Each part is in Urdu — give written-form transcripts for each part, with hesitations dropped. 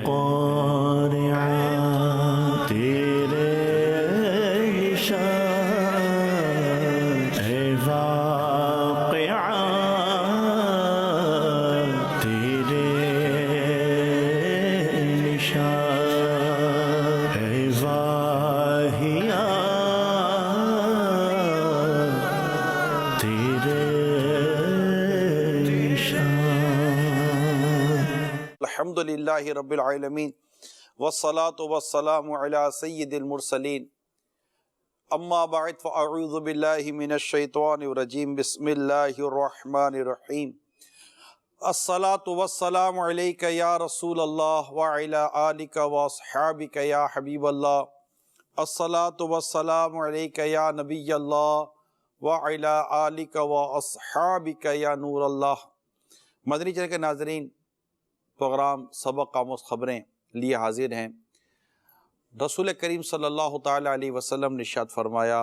قارعہ تیرے نشان، اے واقعہ تیرے نشان، اے واہیہ تیرے الحمدللہ رب العالمین والصلاة والسلام علی سید المرسلین، اما بعد فاعوذ باللہ من الشیطان الرجیم، بسم اللہ الرحمن الرحیم۔ الصلاة والسلام علیک یا رسول اللہ وعلی آلک واصحابک یا حبیب اللہ، الصلاة والسلام علیک یا نبی اللہ وعلی آلک واصحابک یا نور اللہ۔ مدنی چینل کے ناظرین، پروگرام سبق آموز خبریں لیے حاضر ہیں۔ رسول کریم صلی اللہ تعالیٰ علیہ وسلم نے ارشاد فرمایا،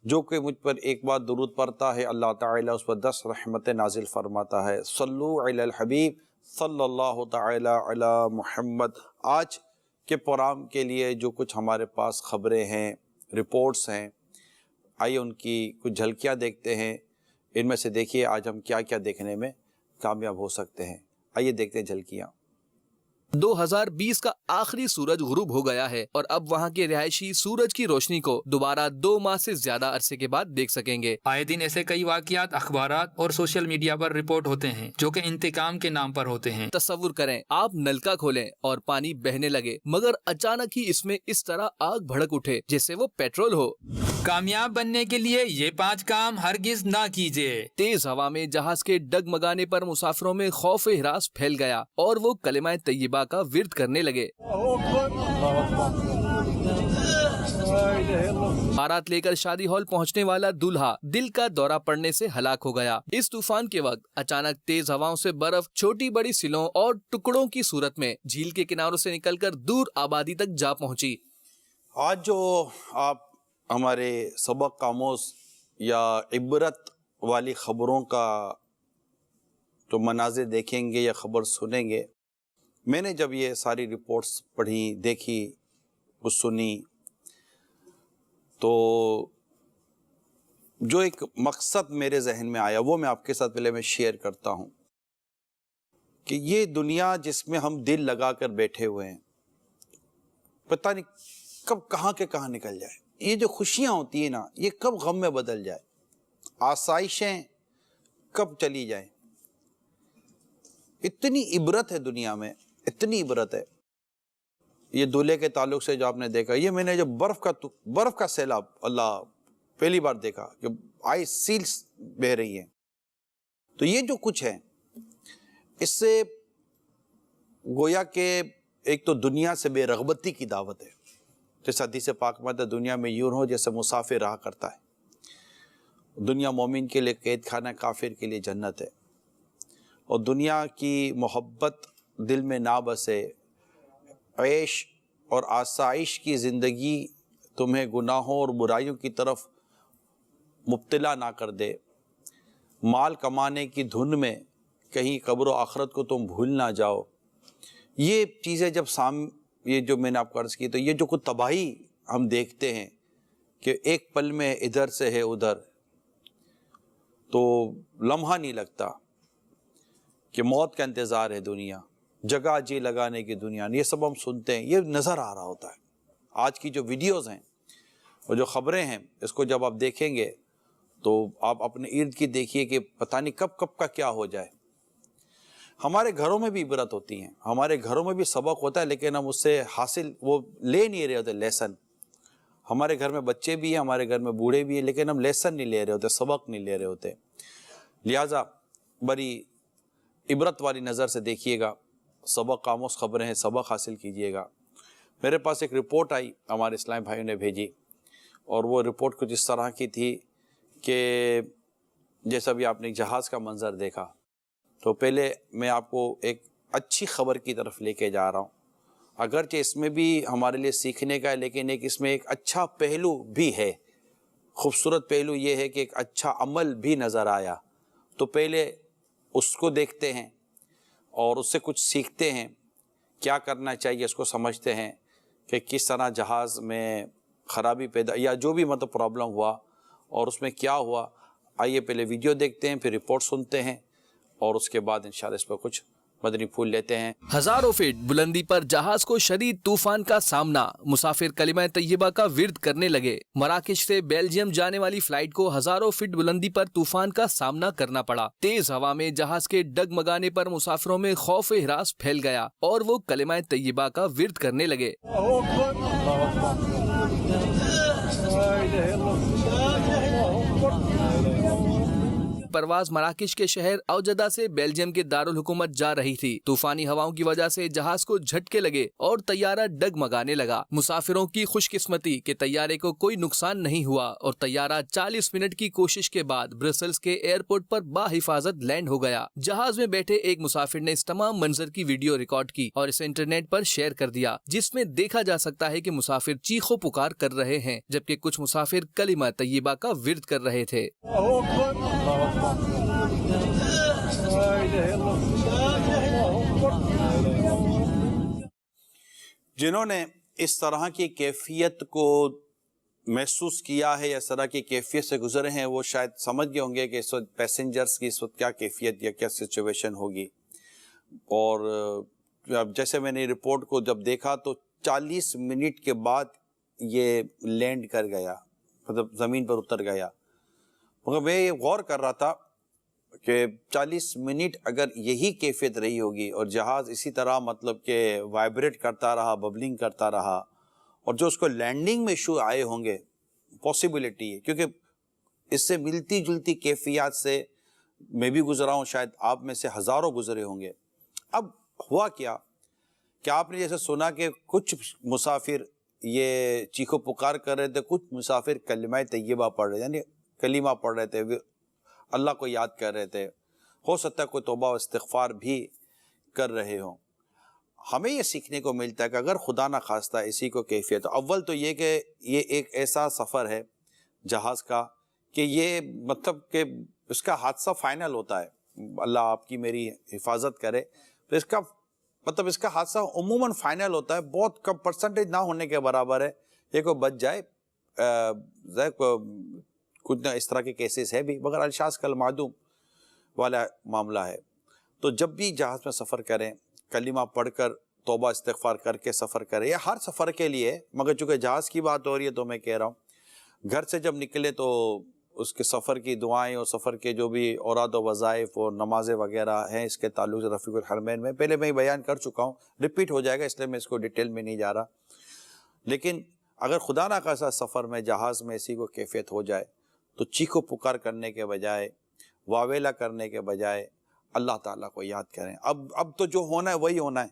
جو کہ مجھ پر ایک بار درود پڑھتا ہے اللہ تعالیٰ اس پر 10 رحمتیں نازل فرماتا ہے۔ صلو علی الحبیب صلی اللہ تعالیٰ علی محمد۔ آج کے پروگرام کے لیے جو کچھ ہمارے پاس خبریں ہیں، رپورٹس ہیں، آئیے ان کی کچھ جھلکیاں دیکھتے ہیں۔ ان میں سے دیکھیے آج ہم کیا کیا دیکھنے میں کامیاب ہو سکتے ہیں۔ آئیے دیکھتے ہیں جھلکیاں۔ 2020 کا آخری سورج غروب ہو گیا ہے اور اب وہاں کے رہائشی سورج کی روشنی کو دوبارہ 2 ماہ سے زیادہ عرصے کے بعد دیکھ سکیں گے۔ آئے دن ایسے کئی واقعات اخبارات اور سوشل میڈیا پر رپورٹ ہوتے ہیں جو کہ انتقام کے نام پر ہوتے ہیں۔ تصور کریں آپ نلکا کھولیں اور پانی بہنے لگے، مگر اچانک ہی اس میں اس طرح آگ بھڑک اٹھے جیسے وہ پیٹرول ہو۔ کامیاب بننے کے لیے یہ 5 کام ہرگز نہ کیجیے۔ تیز ہوا میں جہاز کے ڈگمگانے پر مسافروں میں خوف ہراس پھیل گیا اور وہ کلمہ طیبہ کا ورد کرنے لگے۔ بارات لے کر شادی ہال پہنچنے والا دولہا دل کا دورہ پڑنے سے ہلاک ہو گیا۔ اس طوفان کے وقت اچانک تیز ہواؤں سے برف چھوٹی بڑی سلوں اور ٹکڑوں کی صورت میں جھیل کے کناروں سے نکل کر دور آبادی تک جا پہنچی۔ آج جو آپ ہمارے سبق آموز یا عبرت والی خبروں کا جو مناظر دیکھیں گے یا خبر سنیں گے، میں نے جب یہ ساری رپورٹس پڑھی، دیکھی، کچھ سنی، تو جو ایک مقصد میرے ذہن میں آیا وہ میں آپ کے ساتھ پہلے میں شیئر کرتا ہوں کہ یہ دنیا جس میں ہم دل لگا کر بیٹھے ہوئے ہیں، پتہ نہیں کب کہاں کے کہاں نکل جائے۔ یہ جو خوشیاں ہوتی ہیں نا، یہ کب غم میں بدل جائے، آسائشیں کب چلی جائیں۔ اتنی عبرت ہے دنیا میں، اتنی عبرت ہے۔ یہ دولہے کے تعلق سے جو آپ نے دیکھا، یہ میں نے جو برف کا سیلاب اللہ پہلی بار دیکھا کہ آئس سیلز بہ رہی ہیں، تو یہ جو کچھ ہے اس سے گویا کہ ایک تو دنیا سے بے رغبتی کی دعوت ہے۔ جیسے حدیث پاک میں ہے، دنیا میں یوں ہو جیسے مسافر رہا کرتا ہے۔ دنیا مومن کے لیے قید خانہ، کافر کے لیے جنت ہے۔ اور دنیا کی محبت دل میں نہ بسے، عیش اور آسائش کی زندگی تمہیں گناہوں اور برائیوں کی طرف مبتلا نہ کر دے، مال کمانے کی دھن میں کہیں قبر و آخرت کو تم بھول نہ جاؤ۔ یہ چیزیں جب یہ جو میں نے آپ کو عرض کی، تو یہ جو کچھ تباہی ہم دیکھتے ہیں کہ ایک پل میں ادھر سے ہے ادھر، تو لمحہ نہیں لگتا کہ موت کا انتظار ہے دنیا، جگہ جی لگانے کی دنیا، یہ سب ہم سنتے ہیں، یہ نظر آ رہا ہوتا ہے۔ آج کی جو ویڈیوز ہیں اور جو خبریں ہیں، اس کو جب آپ دیکھیں گے تو آپ اپنے ارد کی دیکھیے کہ پتہ نہیں کب کا کیا ہو جائے۔ ہمارے گھروں میں بھی عبرت ہوتی ہیں، ہمارے گھروں میں بھی سبق ہوتا ہے، لیکن ہم اس سے حاصل وہ لے نہیں رہے ہوتے لیسن۔ ہمارے گھر میں بچے بھی ہیں، ہمارے گھر میں بوڑھے بھی ہیں، لیکن ہم لیسن نہیں لے رہے ہوتے، سبق نہیں لے رہے ہوتے۔ لہٰذا بڑی عبرت والی نظر سے دیکھیے گا، سبق آموز خبریں ہیں، سبق حاصل کیجیے گا۔ میرے پاس ایک رپورٹ آئی، ہمارے اسلامی بھائیوں نے بھیجی، اور وہ رپورٹ کچھ اس طرح کی تھی کہ جیسا بھی آپ نے ایک جہاز کا منظر دیکھا، تو پہلے میں آپ کو ایک اچھی خبر کی طرف لے کے جا رہا ہوں، اگرچہ اس میں بھی ہمارے لیے سیکھنے کا ہے، لیکن اس میں ایک اچھا پہلو بھی ہے، خوبصورت پہلو یہ ہے کہ ایک اچھا عمل بھی نظر آیا۔ تو پہلے اس کو دیکھتے ہیں اور اس سے کچھ سیکھتے ہیں کیا کرنا چاہیے اس کو سمجھتے ہیں کہ کس طرح جہاز میں خرابی پیدا یا جو بھی مطلب پرابلم ہوا اور اس میں کیا ہوا. آئیے پہلے ویڈیو دیکھتے ہیں، پھر رپورٹ سنتے ہیں اور اس کے بعد انشاءاللہ اس پر کچھ مدنی پھول لیتے ہیں. ہزاروں فٹ بلندی پر جہاز کو شدید طوفان کا سامنا، مسافر کلمہ طیبہ کا ورد کرنے لگے. مراکش سے بیلجیم جانے والی فلائٹ کو ہزاروں فٹ بلندی پر طوفان کا سامنا کرنا پڑا. تیز ہوا میں جہاز کے ڈگمگانے پر مسافروں میں خوف و ہراس پھیل گیا اور وہ کلمہ طیبہ کا ورد کرنے لگے. پرواز مراکش کے شہر اوجدہ سے بیلجیم کے دارالحکومت جا رہی تھی. طوفانی ہواؤں کی وجہ سے جہاز کو جھٹکے لگے اور طیارہ ڈگمگانے لگا. مسافروں کی خوش قسمتی کہ طیارے کو کوئی نقصان نہیں ہوا اور طیارہ 40 منٹ کی کوشش کے بعد برسلز کے ایئرپورٹ پر باحفاظت لینڈ ہو گیا. جہاز میں بیٹھے ایک مسافر نے اس تمام منظر کی ویڈیو ریکارڈ کی اور اسے انٹرنیٹ پر شیئر کر دیا، جس میں دیکھا جا سکتا ہے کہ مسافر چیخو پکار کر رہے ہیں جبکہ کچھ مسافر کلمہ طیبہ کا ورد کر رہے تھے. جنہوں نے اس طرح کی کیفیت کو محسوس کیا ہے یا اس طرح کی کیفیت سے گزرے ہیں وہ شاید سمجھ گئے ہوں گے کہ اس وقت پیسنجرز کی اس وقت کیا کیفیت یا کیا سچویشن ہوگی. اور جیسے میں نے رپورٹ کو جب دیکھا تو 40 منٹ کے بعد یہ لینڈ کر گیا، مطلب زمین پر اتر گیا. مگر میں یہ غور کر رہا تھا کہ 40 منٹ اگر یہی کیفیت رہی ہوگی اور جہاز اسی طرح مطلب کہ وائبریٹ کرتا رہا، ببلنگ کرتا رہا، اور جو اس کو لینڈنگ میں ایشو آئے ہوں گے، پاسبلٹی ہے کیونکہ اس سے ملتی جلتی کیفیات سے میں بھی گزرا ہوں، شاید آپ میں سے ہزاروں گزرے ہوں گے. اب ہوا کیا کہ آپ نے جیسے سنا کہ کچھ مسافر یہ چیخو پکار کر رہے تھے، کچھ مسافر کلمہ طیبہ پڑھ رہے تھے، یعنی کلمہ پڑھ رہے تھے، اللہ کو یاد کر رہے تھے. ہو سکتا ہے کوئی توبہ و استغفار بھی کر رہے ہوں. ہمیں یہ سیکھنے کو ملتا ہے کہ اگر خدا نہ خواستہ اسی کو کیفیت، اول تو یہ کہ یہ ایک ایسا سفر ہے جہاز کا کہ یہ مطلب کہ اس کا حادثہ فائنل ہوتا ہے، اللہ آپ کی میری حفاظت کرے، تو اس کا مطلب اس کا حادثہ عموماً فائنل ہوتا ہے، بہت کم پرسنٹیج نہ ہونے کے برابر ہے. یہ کوئی بچ جائے، کچھ نہ اس طرح کے کیسز ہے بھی، مگر الشاذ کل معدوم والا معاملہ ہے. تو جب بھی جہاز میں سفر کریں، کلمہ پڑھ کر توبہ استغفار کر کے سفر کریں، یا ہر سفر کے لیے، مگر چونکہ جہاز کی بات ہو رہی ہے تو میں کہہ رہا ہوں گھر سے جب نکلے تو اس کے سفر کی دعائیں اور سفر کے جو بھی اوراد و وظائف اور نمازیں وغیرہ ہیں اس کے تعلق سے رفیق الحرمین میں پہلے میں بیان کر چکا ہوں، ریپیٹ ہو جائے گا اس لیے میں اس کو ڈیٹیل میں نہیں جا رہا. لیکن اگر خدا نہ خواستہ سفر میں جہاز میں اسی کو کیفیت ہو جائے تو چیخو پکار کرنے کے بجائے، واویلا کرنے کے بجائے اللہ تعالیٰ کو یاد کریں. اب تو جو ہونا ہے وہی ہونا ہے،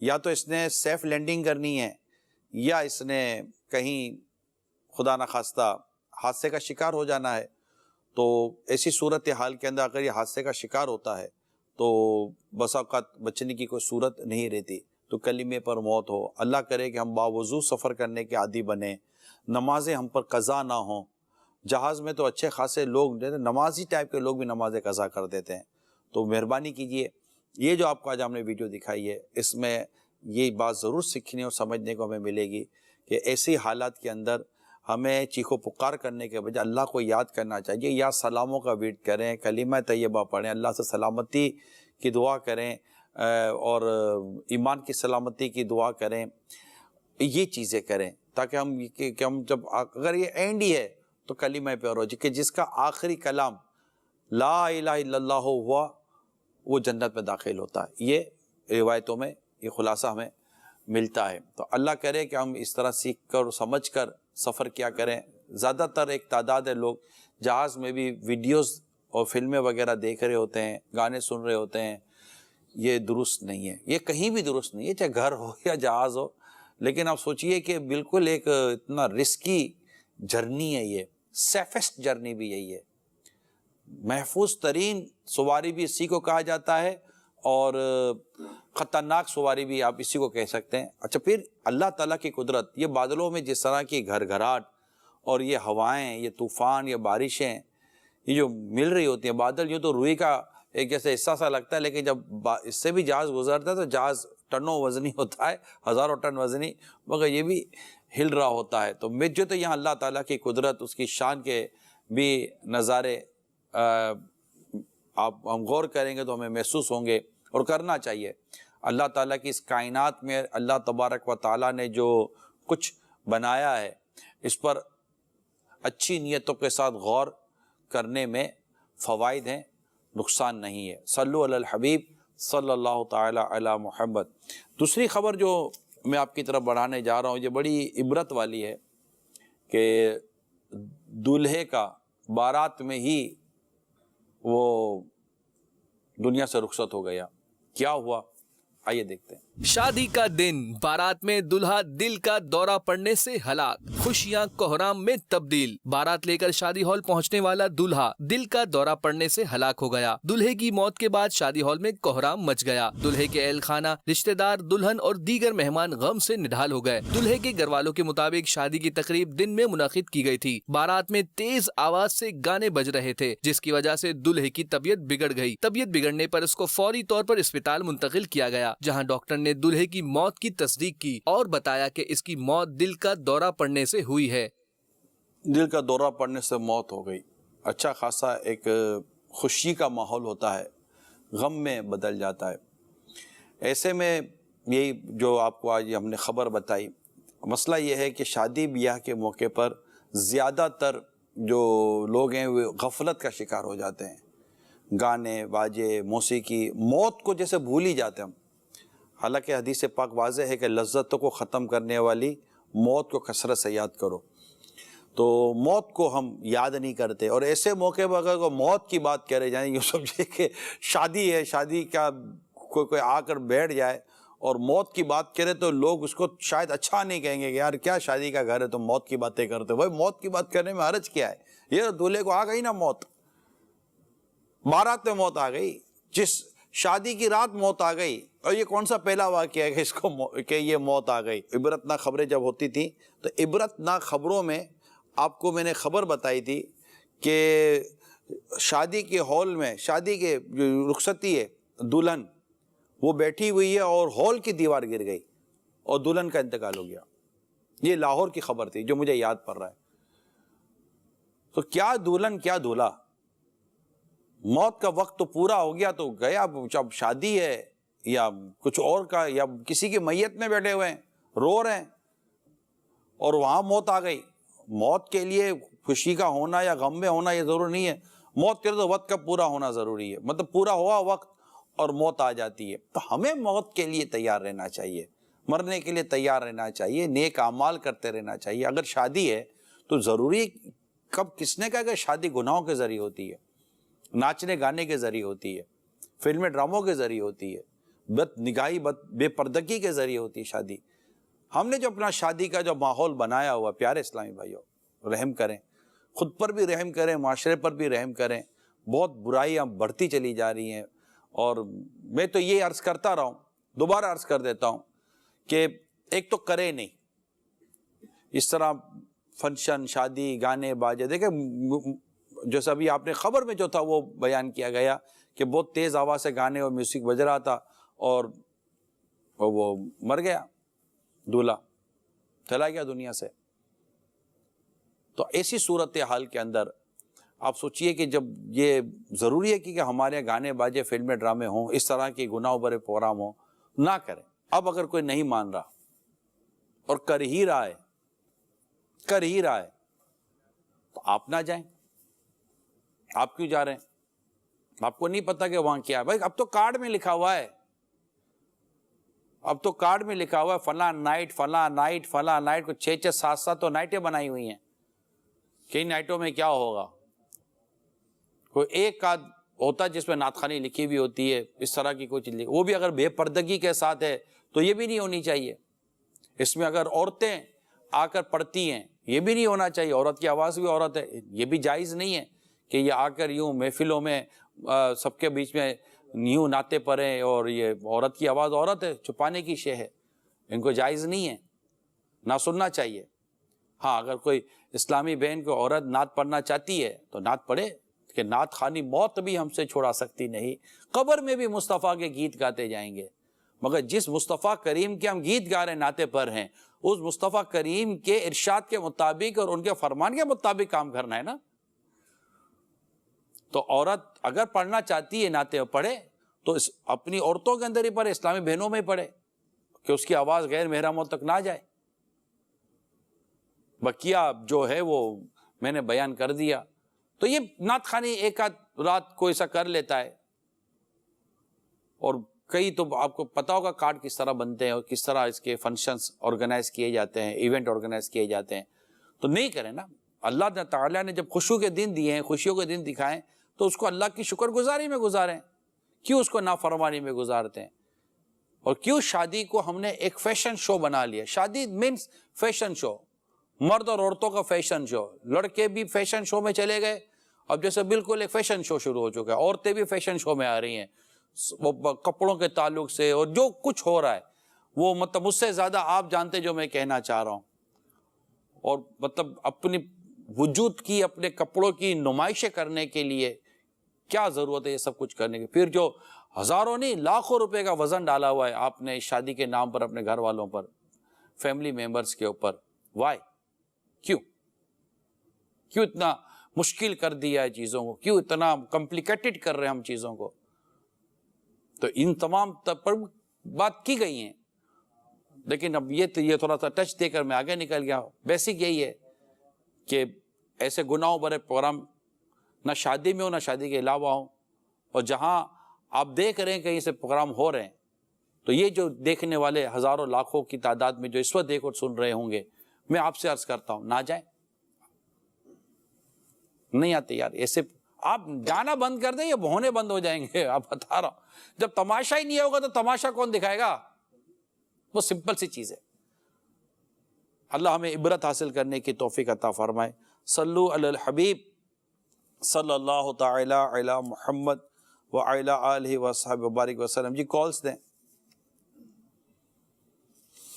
یا تو اس نے سیف لینڈنگ کرنی ہے یا اس نے کہیں خدا نہ خواستہ حادثے کا شکار ہو جانا ہے. تو ایسی صورتحال کے اندر اگر یہ حادثے کا شکار ہوتا ہے تو بسا اوقات بچنے کی کوئی صورت نہیں رہتی، تو کلمے پر موت ہو. اللہ کرے کہ ہم باوضو سفر کرنے کے عادی بنیں، نمازیں ہم پر قضا نہ ہوں. جہاز میں تو اچھے خاصے لوگ نمازی ٹائپ کے لوگ بھی نمازیں قضا کر دیتے ہیں. تو مہربانی کیجئے، یہ جو آپ کو آج ہم نے ویڈیو دکھائی ہے اس میں یہ بات ضرور سیکھنے اور سمجھنے کو ہمیں ملے گی کہ ایسی حالات کے اندر ہمیں چیخو پکار کرنے کے بجائے اللہ کو یاد کرنا چاہیے، یا سلاموں کا ورد کریں، کلمہ طیبہ پڑھیں، اللہ سے سلامتی کی دعا کریں اور ایمان کی سلامتی کی دعا کریں. یہ چیزیں کریں تاکہ ہم جب اگر یہ اینڈ ہی ہے تو کلمہ پہ اور کہ جس کا آخری کلام لا الہ الا اللہ ہوا وہ جنت میں داخل ہوتا ہے. یہ روایتوں میں یہ خلاصہ ہمیں ملتا ہے. تو اللہ کرے کہ ہم اس طرح سیکھ کر اور سمجھ کر سفر کیا کریں. زیادہ تر ایک تعداد ہے لوگ جہاز میں بھی ویڈیوز اور فلمیں وغیرہ دیکھ رہے ہوتے ہیں، گانے سن رہے ہوتے ہیں. یہ درست نہیں ہے، یہ کہیں بھی درست نہیں ہے، چاہے گھر ہو یا جہاز ہو. لیکن آپ سوچئے کہ بالکل ایک اتنا رسکی جرنی ہے، یہ سیفسٹ جرنی بھی یہی ہے، محفوظ ترین سواری بھی اسی کو کہا جاتا ہے اور خطرناک سواری بھی آپ اسی کو کہہ سکتے ہیں. اچھا، پھر اللہ تعالیٰ کی قدرت، یہ بادلوں میں جس طرح کی گھر گھراٹ اور یہ ہوائیں، یہ طوفان، یہ بارشیں یہ جو مل رہی ہوتی ہیں، بادل یوں تو روئی کا ایک جیسے حصہ سا لگتا ہے، لیکن جب اس سے بھی جہاز گزرتا ہے تو جہاز ٹنوں وزنی ہوتا ہے، ہزاروں ٹن وزنی، مگر یہ بھی ہل رہا ہوتا ہے. تو مجھے تو یہاں اللہ تعالیٰ کی قدرت، اس کی شان کے بھی نظارے ہم غور کریں گے تو ہمیں محسوس ہوں گے، اور کرنا چاہیے. اللہ تعالیٰ کی اس کائنات میں اللہ تبارک و تعالیٰ نے جو کچھ بنایا ہے، اس پر اچھی نیتوں کے ساتھ غور کرنے میں فوائد ہیں، نقصان نہیں ہے. صلو علی الحبیب صلی اللہ تعالی علی محمد. دوسری خبر جو میں آپ کی طرف بڑھانے جا رہا ہوں، یہ بڑی عبرت والی ہے کہ دولہے کا بارات میں ہی وہ دنیا سے رخصت ہو گیا. کیا ہوا؟ آئیے دیکھتے ہیں. شادی کا دن، بارات میں دلہا دل کا دورہ پڑنے سے ہلاک، خوشیاں کوہرام میں تبدیل. بارات لے کر شادی ہال پہنچنے والا دلہا دل کا دورہ پڑنے سے ہلاک ہو گیا. دلہے کی موت کے بعد شادی ہال میں کوہرام مچ گیا. دلہے کے اہل خانہ، رشتہ دار، دلہن اور دیگر مہمان غم سے نڈھال ہو گئے. دلہے کے گھر والوں کے مطابق شادی کی تقریب دن میں منعقد کی گئی تھی. بارات میں تیز آواز سے گانے بج رہے تھے، جس کی وجہ سے دلہے کی طبیعت بگڑ گئی. طبیعت بگڑنے پر اس کو فوری طور پر اسپتال منتقل کیا گیا، جہاں ڈاکٹر نے دلہے کی موت کی تصدیق کی اور بتایا کہ اس کی موت دل کا دورہ پڑنے سے ہوئی ہے. دل کا دورہ پڑنے سے موت ہو گئی. اچھا خاصا ایک خوشی کا ماحول ہوتا ہے، غم میں بدل جاتا ہے. ایسے میں یہی جو آپ کو آج ہم نے خبر بتائی، مسئلہ یہ ہے کہ شادی بیاہ کے موقع پر زیادہ تر جو لوگ ہیں وہ غفلت کا شکار ہو جاتے ہیں. گانے باجے، موسیقی، موت کو جیسے بھول ہی جاتے ہیں ہم. حالانکہ حدیث پاک واضح ہے کہ لذتوں کو ختم کرنے والی موت کو کثرت سے یاد کرو. تو موت کو ہم یاد نہیں کرتے، اور ایسے موقع پر اگر موت کی بات کرے جائیں، یہ سمجھے کہ شادی ہے، شادی کا کوئی آ کر بیٹھ جائے اور موت کی بات کرے تو لوگ اس کو شاید اچھا نہیں کہیں گے کہ یار کیا شادی کا گھر ہے تو موت کی باتیں کرتے ہو. بھائی موت کی بات کرنے میں حرج کیا ہے؟ یہ دولہے کو آ گئی نا موت، بارات میں موت آ گئی، جس شادی کی رات موت آ گئی. اور یہ کون سا پہلا واقعہ ہے کہ اس کو کہ یہ موت آ گئی؟ عبرتناک خبریں جب ہوتی تھیں تو عبرتناک خبروں میں آپ کو میں نے خبر بتائی تھی کہ شادی کے ہال میں، شادی کے جو رخصتی ہے، دلہن وہ بیٹھی ہوئی ہے اور ہال کی دیوار گر گئی اور دلہن کا انتقال ہو گیا. یہ لاہور کی خبر تھی جو مجھے یاد پڑ رہا ہے. تو کیا دلہن کیا دولہا، موت کا وقت تو پورا ہو گیا تو گیا. اب شادی ہے یا کچھ اور کا، یا کسی کی میت میں بیٹھے ہوئے ہیں، رو رہے ہیں، اور وہاں موت آ گئی. موت کے لیے خوشی کا ہونا یا غم میں ہونا یہ ضروری نہیں ہے. موت کے لیے تو وقت کا پورا ہونا ضروری ہے، مطلب پورا ہوا وقت اور موت آ جاتی ہے. تو ہمیں موت کے لیے تیار رہنا چاہیے، مرنے کے لیے تیار رہنا چاہیے، نیک اعمال کرتے رہنا چاہیے. اگر شادی ہے تو ضروری، کب کس نے کہا کہ شادی گناہوں کے ذریعے ہوتی ہے، ناچنے گانے کے ذریعے ہوتی ہے، فلمیں ڈراموں کے ذریعے ہوتی ہے، بد نگاہی بے پردگی کے ذریعے ہوتی ہے شادی. ہم نے جو اپنا شادی کا جو ماحول بنایا ہوا، پیارے اسلامی بھائیوں، رحم کریں، خود پر بھی رحم کریں، معاشرے پر بھی رحم کریں. بہت برائیاں بڑھتی چلی جا رہی ہیں. اور میں تو یہ عرض کرتا رہا ہوں، دوبارہ عرض کر دیتا ہوں کہ ایک تو کرے نہیں اس طرح فنکشن، شادی، گانے باجے. دیکھیں جیسا ابھی آپ نے خبر میں جو تھا وہ بیان کیا گیا کہ بہت تیز آواز سے گانے اور میوزک بج رہا تھا اور وہ مر گیا، دولہا چلا گیا دنیا سے. تو ایسی صورتحال کے اندر آپ سوچئے کہ جب یہ ضروری ہے کہ ہمارے گانے باجے، فلمیں، ڈرامے ہوں، اس طرح کے گناہوں بھرے پروگرام ہوں، نہ کریں. اب اگر کوئی نہیں مان رہا اور کر ہی رہا ہے تو آپ نہ جائیں. آپ کیوں جا رہے ہیں؟ آپ کو نہیں پتا کہ وہاں کیا ہے؟ بھائی اب تو کارڈ میں لکھا ہوا ہے، اب تو کارڈ میں لکھا ہوا ہے فلاں نائٹ فلاں نائٹ فلاں نائٹ کو 6 7 تو نائٹیں بنائی ہوئی ہیں. کئی نائٹوں میں کیا ہوگا؟ کوئی ایک آدھ ہوتا جس میں نعت خوانی لکھی ہوئی ہوتی ہے، اس طرح کی کوئی چیز، وہ بھی اگر بے پردگی کے ساتھ ہے تو یہ بھی نہیں ہونی چاہیے. اس میں اگر عورتیں آ کر پڑھتی ہیں یہ بھی نہیں ہونا چاہیے. عورت کی آواز بھی عورت ہے، یہ بھی جائز نہیں ہے کہ یہ آ کر یوں محفلوں میں سب کے بیچ میں یوں نعتیں پڑھیں اور یہ عورت کی آواز عورت ہے، چھپانے کی شے ہے. ان کو جائز نہیں ہے، نہ سننا چاہیے. ہاں اگر کوئی اسلامی بہن کو عورت نعت پڑھنا چاہتی ہے تو نعت پڑھے، کہ نعت خوانی موت بھی ہم سے چھڑا سکتی نہیں. قبر میں بھی مصطفیٰ کے گیت گاتے جائیں گے، مگر جس مصطفیٰ کریم کے ہم گیت گا رہے ہیں، نعتیں پڑھ رہے ہیں، اس مصطفیٰ کریم کے ارشاد کے مطابق اور ان کے فرمان کے مطابق کام کرنا ہے نا. تو عورت اگر پڑھنا چاہتی ہے نعتیں پڑھے تو اپنی عورتوں کے اندر ہی پڑھے، اسلامی بہنوں میں ہی پڑھے، کہ اس کی آواز غیر محرموں تک نہ جائے. بقیہ جو ہے وہ میں نے بیان کر دیا. تو یہ نعت خوانی ایک آدھ رات کو ایسا کر لیتا ہے، اور کئی تو آپ کو پتا ہوگا کارڈ کس طرح بنتے ہیں اور کس طرح اس کے فنکشنز آرگنائز کیے جاتے ہیں، ایونٹ آرگنائز کیے جاتے ہیں. تو نہیں کریں نا. اللہ تعالیٰ نے جب خوشیوں کے دن دیے ہیں، خوشیوں کے دن دکھائیں، تو اس کو اللہ کی شکر گزاری میں گزاریں. کیوں اس کو نافرمانی میں گزارتے ہیں؟ اور کیوں شادی کو ہم نے ایک فیشن شو بنا لیا؟ شادی مینس فیشن شو، مرد اور عورتوں کا فیشن شو. لڑکے بھی فیشن شو میں چلے گئے، اب جیسے بالکل ایک فیشن شو شروع ہو چکا ہے. عورتیں بھی فیشن شو میں آ رہی ہیں کپڑوں کے تعلق سے، اور جو کچھ ہو رہا ہے وہ مطلب مجھ سے زیادہ آپ جانتے جو میں کہنا چاہ رہا ہوں. اور مطلب اپنی وجود کی، اپنے کپڑوں کی نمائشیں کرنے کے لیے کیا ضرورت ہے یہ سب کچھ کرنے کی؟ پھر جو ہزاروں نہیں لاکھوں روپے کا وزن ڈالا ہوا ہے آپ نے شادی کے نام پر اپنے گھر والوں پر، فیملی ممبرز کے اوپر. وائی؟ کیوں اتنا مشکل کر دیا ہے چیزوں کو؟ کیوں اتنا کمپلیکیٹڈ کر رہے ہیں ہم چیزوں کو؟ تو ان تمام پر بات کی گئی ہیں، لیکن اب یہ تھوڑا سا ٹچ دے کر میں آگے نکل گیا. بیسک یہی ہے کہ ایسے گناہوں بھرے پروگرام نہ شادی میں ہو نہ شادی کے علاوہ ہوں. اور جہاں آپ دیکھ رہے ہیں کہیں سے پروگرام ہو رہے ہیں، تو یہ جو دیکھنے والے ہزاروں لاکھوں کی تعداد میں جو اس وقت دیکھ اور سن رہے ہوں گے، میں آپ سے عرض کرتا ہوں نہ جائیں. نہیں آتے یار ایسے، آپ جانا بند کر دیں یا ہونے بند ہو جائیں گے. آپ بتا رہا ہوں، جب تماشا ہی نہیں ہوگا تو تماشا کون دکھائے گا؟ وہ سمپل سی چیز ہے. اللہ ہمیں عبرت حاصل کرنے کی توفیق عطا فرمائے. صلو علی الحبیب صلی اللہ تعالی علی محمد وعلی آلہ وصحبہ وبارک وسلم. جی کالز دیں.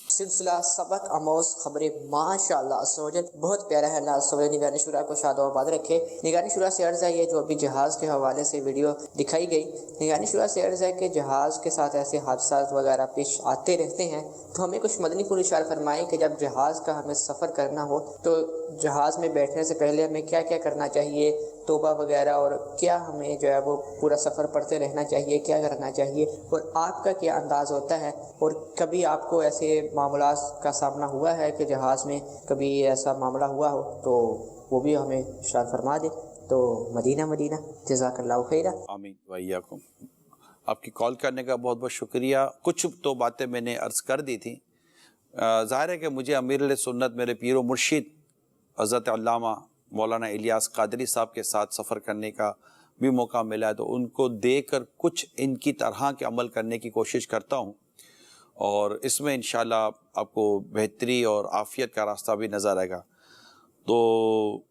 سلسلہ سبق آموز خبریں ماشاءاللہ عزوجل بہت پیارا ہے. اللہ عزوجل نگرانی شورا کو شاد و آباد رکھے. نگرانی شورا سے عرض ہے یہ جو ابھی جہاز کے حوالے سے ویڈیو دکھائی گئی، نگرانی شورا سے عرض ہے کہ جہاز کے ساتھ ایسے حادثات وغیرہ پیش آتے رہتے ہیں، تو ہمیں کچھ مدنی پور اشارہ فرمائیں کہ جب جہاز کا ہمیں سفر کرنا ہو تو جہاز میں بیٹھنے سے پہلے ہمیں کیا کیا کرنا چاہیے، توبہ وغیرہ، اور کیا ہمیں جو ہے وہ پورا سفر پڑھتے رہنا چاہیے، کیا کرنا چاہیے، اور آپ کا کیا انداز ہوتا ہے؟ اور کبھی آپ کو ایسے معاملات کا سامنا ہوا ہے کہ جہاز میں کبھی ایسا معاملہ ہوا ہو تو وہ بھی ہمیں ارشاد فرما دے. تو مدینہ جزاک اللہ خیرہ. آمین وإیاکم. آپ کی کال کرنے کا بہت بہت شکریہ. کچھ تو باتیں میں نے عرض کر دی تھیں. ظاہر ہے کہ مجھے امیر علیہ سنت میرے پیر و مرشد حضرت علامہ مولانا الیاس قادری صاحب کے ساتھ سفر کرنے کا بھی موقع ملا ہے، تو ان کو دیکھ کر کچھ ان کی طرح کے عمل کرنے کی کوشش کرتا ہوں، اور اس میں انشاءاللہ آپ کو بہتری اور عافیت کا راستہ بھی نظر آئے گا. تو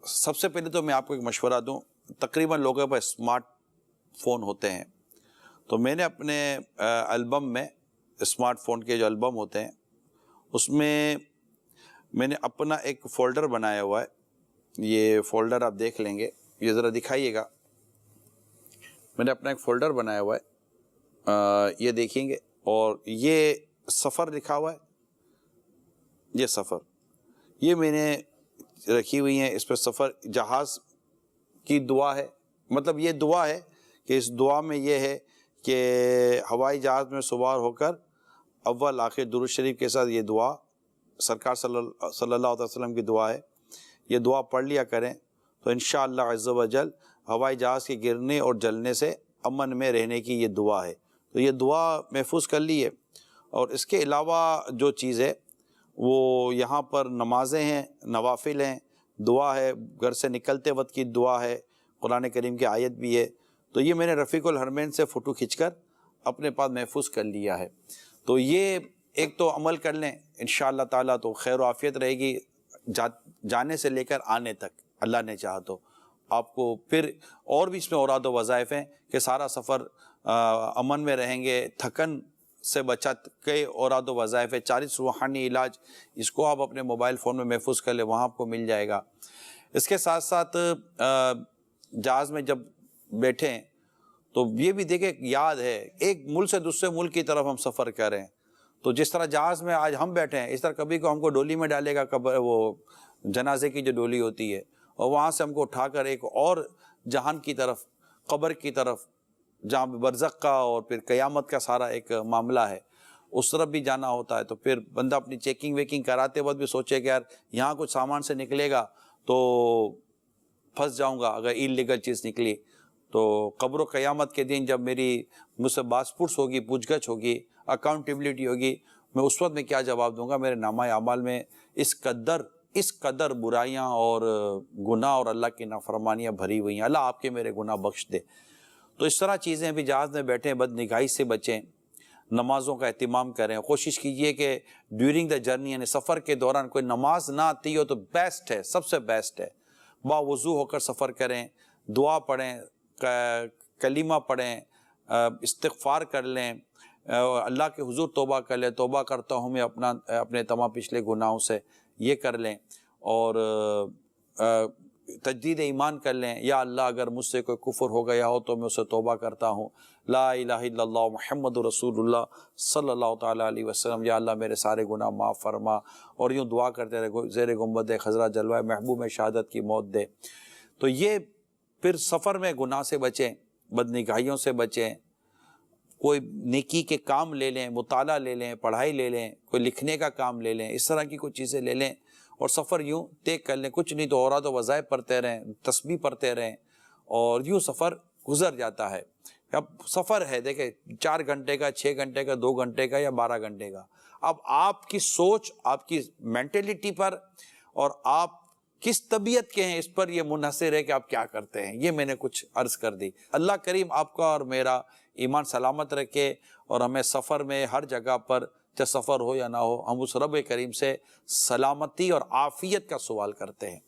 سب سے پہلے تو میں آپ کو ایک مشورہ دوں. تقریباً لوگوں پر اسمارٹ فون ہوتے ہیں، تو میں نے اپنے البم میں، اسمارٹ فون کے جو البم ہوتے ہیں اس میں نے اپنا ایک فولڈر بنایا ہوا ہے. یہ فولڈر آپ دیکھ لیں گے، یہ ذرا دکھائیے گا. میں نے اپنا ایک فولڈر بنایا ہوا ہے، یہ دیکھیں گے، اور یہ سفر لکھا ہوا ہے. یہ سفر، یہ میں نے رکھی ہوئی ہیں. اس پہ سفر جہاز کی دعا ہے. مطلب یہ دعا ہے کہ اس دعا میں یہ ہے کہ ہوائی جہاز میں سوار ہو کر اول آخر درود شریف کے ساتھ یہ دعا، سرکار صلی اللہ علیہ وسلم کی دعا ہے، یہ دعا پڑھ لیا کریں تو انشاءاللہ عز و جل ہوائی جہاز کے گرنے اور جلنے سے امن میں رہنے کی یہ دعا ہے. تو یہ دعا محفوظ کر لیے. اور اس کے علاوہ جو چیز ہے وہ یہاں پر نمازیں ہیں، نوافل ہیں، دعا ہے، گھر سے نکلتے وقت کی دعا ہے، قرآن کریم کی آیت بھی ہے. تو یہ میں نے رفیق الحرمین سے فوٹو کھینچ کر اپنے پاس محفوظ کر لیا ہے. تو یہ ایک تو عمل کر لیں انشاءاللہ تعالیٰ، تو خیر و عافیت رہے گی جانے سے لے کر آنے تک، اللہ نے چاہا تو. آپ کو پھر اور بھی اس میں اوراد و وظائف ہیں کہ سارا سفر امن میں رہیں گے، تھکن سے بچت کے اوراد و وظائف ہے. 40 روحانی علاج، اس کو آپ اپنے موبائل فون میں محفوظ کر لیں، وہاں آپ کو مل جائے گا. اس کے ساتھ ساتھ جہاز میں جب بیٹھیں تو یہ بھی دیکھیں یاد ہے، ایک ملک سے دوسرے ملک کی طرف ہم سفر کریں تو جس طرح جہاز میں آج ہم بیٹھے ہیں اس طرح کبھی کو ہم کو ڈولی میں ڈالے گا، وہ جنازے کی جو ڈولی ہوتی ہے، اور وہاں سے ہم کو اٹھا کر ایک اور جہان کی طرف، قبر کی طرف، جہاں برزخ کا اور پھر قیامت کا سارا ایک معاملہ ہے، اس طرف بھی جانا ہوتا ہے۔ تو پھر بندہ اپنی چیکنگ ویکنگ کراتے وقت بھی سوچے کہ یار یہاں کچھ سامان سے نکلے گا تو پھنس جاؤں گا، اگر انلیگل چیز نکلی تو قبر و قیامت کے دن جب مجھ سے باس پرس ہوگی، پوچھ گچھ ہوگی، اکاؤنٹیبلٹی ہوگی، میں اس وقت میں کیا جواب دوں گا؟ میرے نامہ اعمال میں اس قدر برائیاں اور گناہ اور اللہ کی نافرمانیاں بھری ہوئی ہیں، اللہ آپ کے میرے گناہ بخش دے۔ تو اس طرح چیزیں بھی جہاز میں بیٹھیں بد نگاہی سے بچیں، نمازوں کا اہتمام کریں، کوشش کیجئے کہ ڈیورنگ دا جرنی یعنی سفر کے دوران کوئی نماز نہ آتی ہو تو بیسٹ ہے، سب سے بیسٹ ہے، باوضو ہو کر سفر کریں، دعا پڑھیں، کلمہ پڑھیں، استغفار کر لیں، اللہ کے حضور توبہ کر لیں، توبہ کرتا ہوں میں اپنے تمام پچھلے گناہوں سے، یہ کر لیں، اور تجدید ایمان کر لیں، یا اللہ اگر مجھ سے کوئی کفر ہو گیا ہو تو میں اسے توبہ کرتا ہوں، لا الہ الا اللہ محمد رسول اللہ صلی اللہ تعالیٰ علیہ وسلم، یا اللہ میرے سارے گناہ معاف فرما، اور یوں دعا کرتے رہے، زیر گنبد خضرا جلوہ محبوب شہادت کی موت دے۔ تو یہ پھر سفر میں گناہ سے بچیں، بدنگاہیوں سے بچیں، کوئی نیکی کے کام لے لیں، مطالعہ لے لیں، پڑھائی لے لیں، کوئی لکھنے کا کام لے لیں، اس طرح کی کوئی چیزیں لے لیں، اور سفر یوں طے کر لیں، کچھ نہیں تو اوراد و وظائف پڑھتے رہیں، تسبیح پڑھتے رہیں، اور یوں سفر گزر جاتا ہے۔ اب سفر ہے دیکھیں 4 گھنٹے کا، 6 گھنٹے کا، 2 گھنٹے کا یا 12 گھنٹے کا، اب آپ کی سوچ، آپ کی مینٹلٹی پر اور آپ کس طبیعت کے ہیں اس پر یہ منحصر ہے کہ آپ کیا کرتے ہیں۔ یہ میں نے کچھ عرض کر دی۔ اللہ کریم آپ کا اور میرا ایمان سلامت رکھے، اور ہمیں سفر میں ہر جگہ پر چاہے سفر ہو یا نہ ہو، ہم اس رب کریم سے سلامتی اور عافیت کا سوال کرتے ہیں۔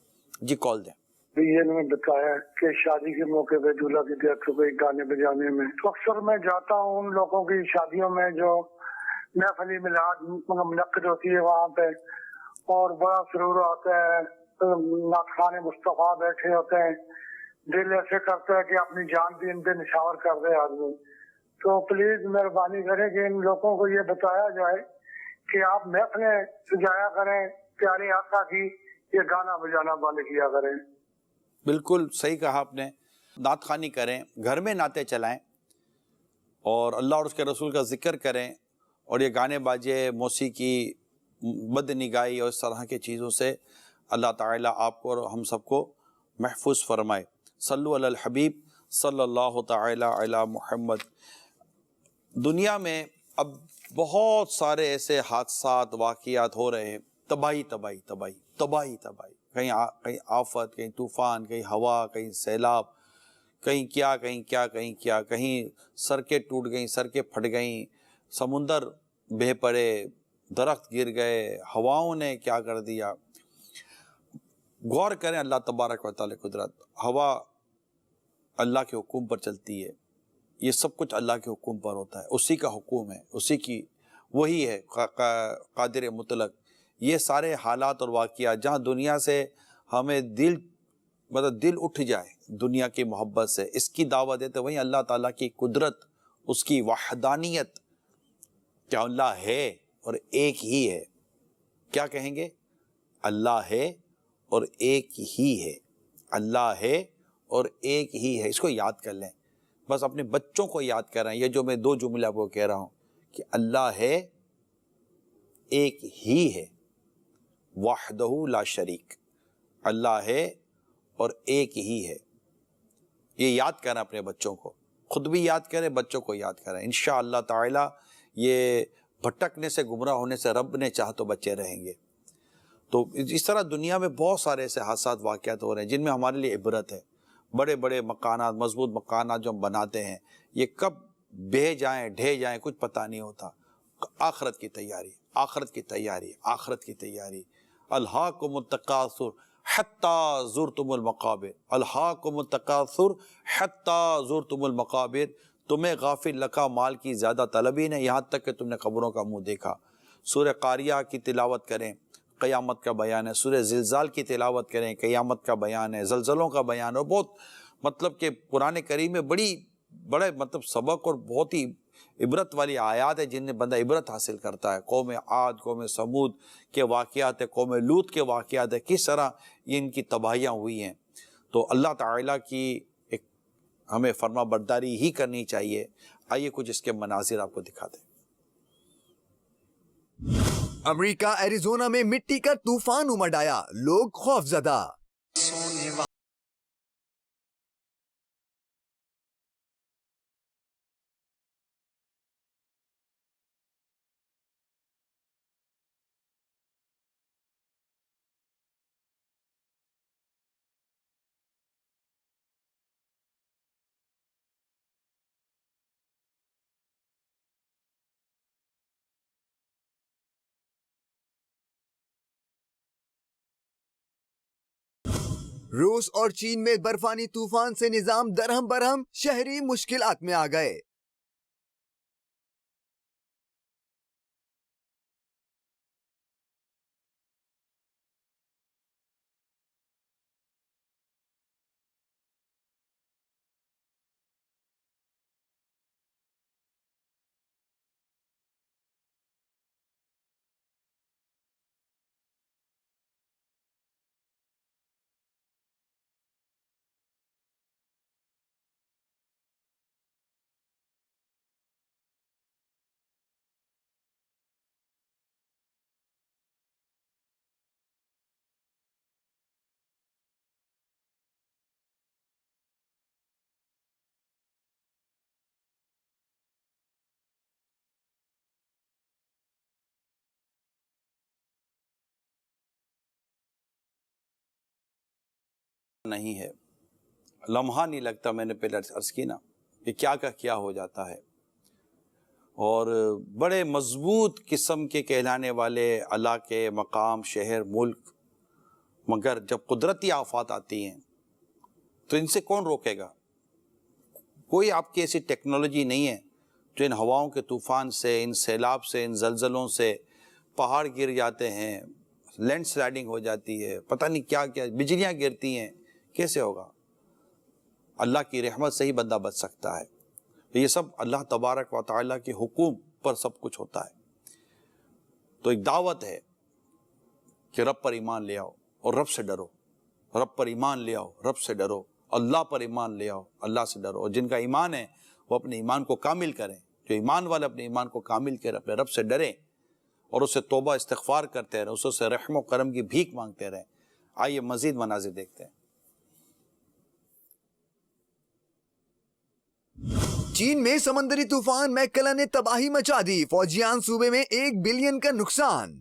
جی کال دیں۔ یہ انہوں نے بتایا کہ شادی کے موقع پہ دولہا کی ڈیتھ ہو گئی گانے بجانے میں، تو اکثر میں جاتا ہوں ان لوگوں کی شادیوں میں جو محفلی میلاد منعقد ہوتی ہے وہاں پہ، اور بڑا سرور آتا ہے، ناخوان مصطفیٰ بیٹھے ہوتے ہیں، دل ایسے کرتا ہے کہ اپنی جان بھی ان پہ نشاور کر دے آدمی۔ تو پلیز مہربانی کریں کہ ان لوگوں کو یہ بتایا جائے کہ آپ محفلیں سجایا کریں پیارے آقا کی، یہ گانا بجانا بند کیا کریں۔ بالکل صحیح کہا آپ نے، نعت خوانی کریں، گھر میں نعتیں چلائیں، اور اللہ اور اس کے رسول کا ذکر کریں، اور یہ گانے باجے، موسیقی، بد نگاہی اور اس طرح کی چیزوں سے اللہ تعالیٰ آپ کو اور ہم سب کو محفوظ فرمائے۔ صلو علی الحبیب صلی اللہ تعالیٰ علی محمد۔ دنیا میں اب بہت سارے ایسے حادثات، واقعات ہو رہے ہیں، تباہی تباہی تباہی تباہی تباہی، کہیں آفت، کہیں طوفان، کہیں ہوا، کہیں سیلاب، کہیں کیا کہیں کیا کہیں کیا، کہیں سڑکیں ٹوٹ گئیں، سڑکیں پھٹ گئیں، سمندر بہہ پڑے، درخت گر گئے، ہواؤں نے کیا کر دیا۔ غور کریں اللہ تبارک و تعالی قدرت، ہوا اللہ کے حکم پر چلتی ہے، یہ سب کچھ اللہ کے حکم پر ہوتا ہے، اسی کا حکم ہے، اسی کی وہی ہے قادر مطلق۔ یہ سارے حالات اور واقعات جہاں دنیا سے ہمیں دل اٹھ جائے دنیا کی محبت سے، اس کی دعوت دیتے، وہیں اللہ تعالیٰ کی قدرت، اس کی وحدانیت، کیا اللہ ہے اور ایک ہی ہے۔ کیا کہیں گے؟ اللہ ہے اور ایک ہی ہے، اللہ ہے اور ایک ہی ہے۔ اس کو یاد کر لیں، بس اپنے بچوں کو یاد کر رہے ہیں، یہ جو میں 2 جملے آپ کو کہہ رہا ہوں کہ اللہ ہے، ایک ہی ہے، وحدہ لا شریک، اللہ ہے اور ایک ہی ہے۔ یہ یاد کریں اپنے بچوں کو، خود بھی یاد کریں، بچوں کو یاد کریں۔ انشاءاللہ تعالی یہ بھٹکنے سے، گمراہ ہونے سے رب نے چاہ تو بچے رہیں گے۔ تو اس طرح دنیا میں بہت سارے ایسے حادثات، واقعات ہو رہے ہیں جن میں ہمارے لیے عبرت ہے۔ بڑے بڑے مکانات، مضبوط مکانات جو ہم بناتے ہیں، یہ کب بہہ جائیں، ڈھہ جائیں، کچھ پتہ نہیں ہوتا۔ آخرت کی تیاری، آخرت کی تیاری، آخرت کی تیاری۔ الہاکم التکاثر حتی زرتم المقابر، الہاکم التکاثر حتی زرتم المقابر، تمہیں غافل لکا مال کی زیادہ طلبی نے، یہاں تک کہ تم نے قبروں کا منہ دیکھا۔ سورہ قاریہ کی تلاوت کریں، قیامت کا بیان ہے۔ سورہ زلزال کی تلاوت کریں، قیامت کا بیان ہے، زلزلوں کا بیان ہے۔ بہت مطلب کہ قرآن کریم میں بڑی بڑے مطلب سبق اور بہت ہی عبرت والی آیات ہے جن میں بندہ عبرت حاصل کرتا ہے. قوم عاد، قوم سمود کے واقعات ہے، قوم لوط کے واقعات ہے، کس طرح یہ ان کی تباہیاں ہوئی ہیں. تو اللہ تعالیٰ کی ایک ہمیں فرما برداری ہی کرنی چاہیے. آئیے کچھ اس کے مناظر آپ کو دکھاتے ہیں. امریکہ ایریزونا میں مٹی کا طوفان امڈ آیا، لوگ خوف زدہ. روس اور چین میں برفانی طوفان سے نظام درہم برہم، شہری مشکلات میں آ گئے. نہیں ہے، لمحہ نہیں لگتا، میں نے پہلے عرض کی نا کہ کیا کا کیا ہو جاتا ہے. اور بڑے مضبوط قسم کے کہلانے والے علاقے، مقام، شہر، ملک، مگر جب قدرتی آفات آتی ہیں تو ان سے کون روکے گا؟ کوئی آپ کی ایسی ٹیکنالوجی نہیں ہے جو ان ہواؤں کے طوفان سے، ان سیلاب سے، ان زلزلوں سے پہاڑ گر جاتے ہیں، لینڈ سلائڈنگ ہو جاتی ہے، پتہ نہیں کیا کیا، بجلیاں گرتی ہیں، کیسے ہوگا؟ اللہ کی رحمت سے ہی بندہ بچ سکتا ہے. یہ سب اللہ تبارک و تعالیٰ کے حکم پر سب کچھ ہوتا ہے. تو ایک دعوت ہے کہ رب پر ایمان لے آؤ اور رب سے ڈرو. رب پر ایمان لے آؤ، رب سے ڈرو. اللہ پر ایمان لے آؤ، اللہ سے ڈرو. اور جن کا ایمان ہے وہ اپنے ایمان کو کامل کریں. جو ایمان والے اپنے ایمان کو کامل کریں، اپنے رب سے ڈریں اور اس سے توبہ استغفار کرتے رہیں، اس سے رحم و کرم کی بھیک مانگتے رہیں. آئیے مزید مناظر دیکھتے ہیں. چین میں سمندری طوفان میکلا نے تباہی مچا دی، فوجیان صوبے میں 1 بلین کا نقصان.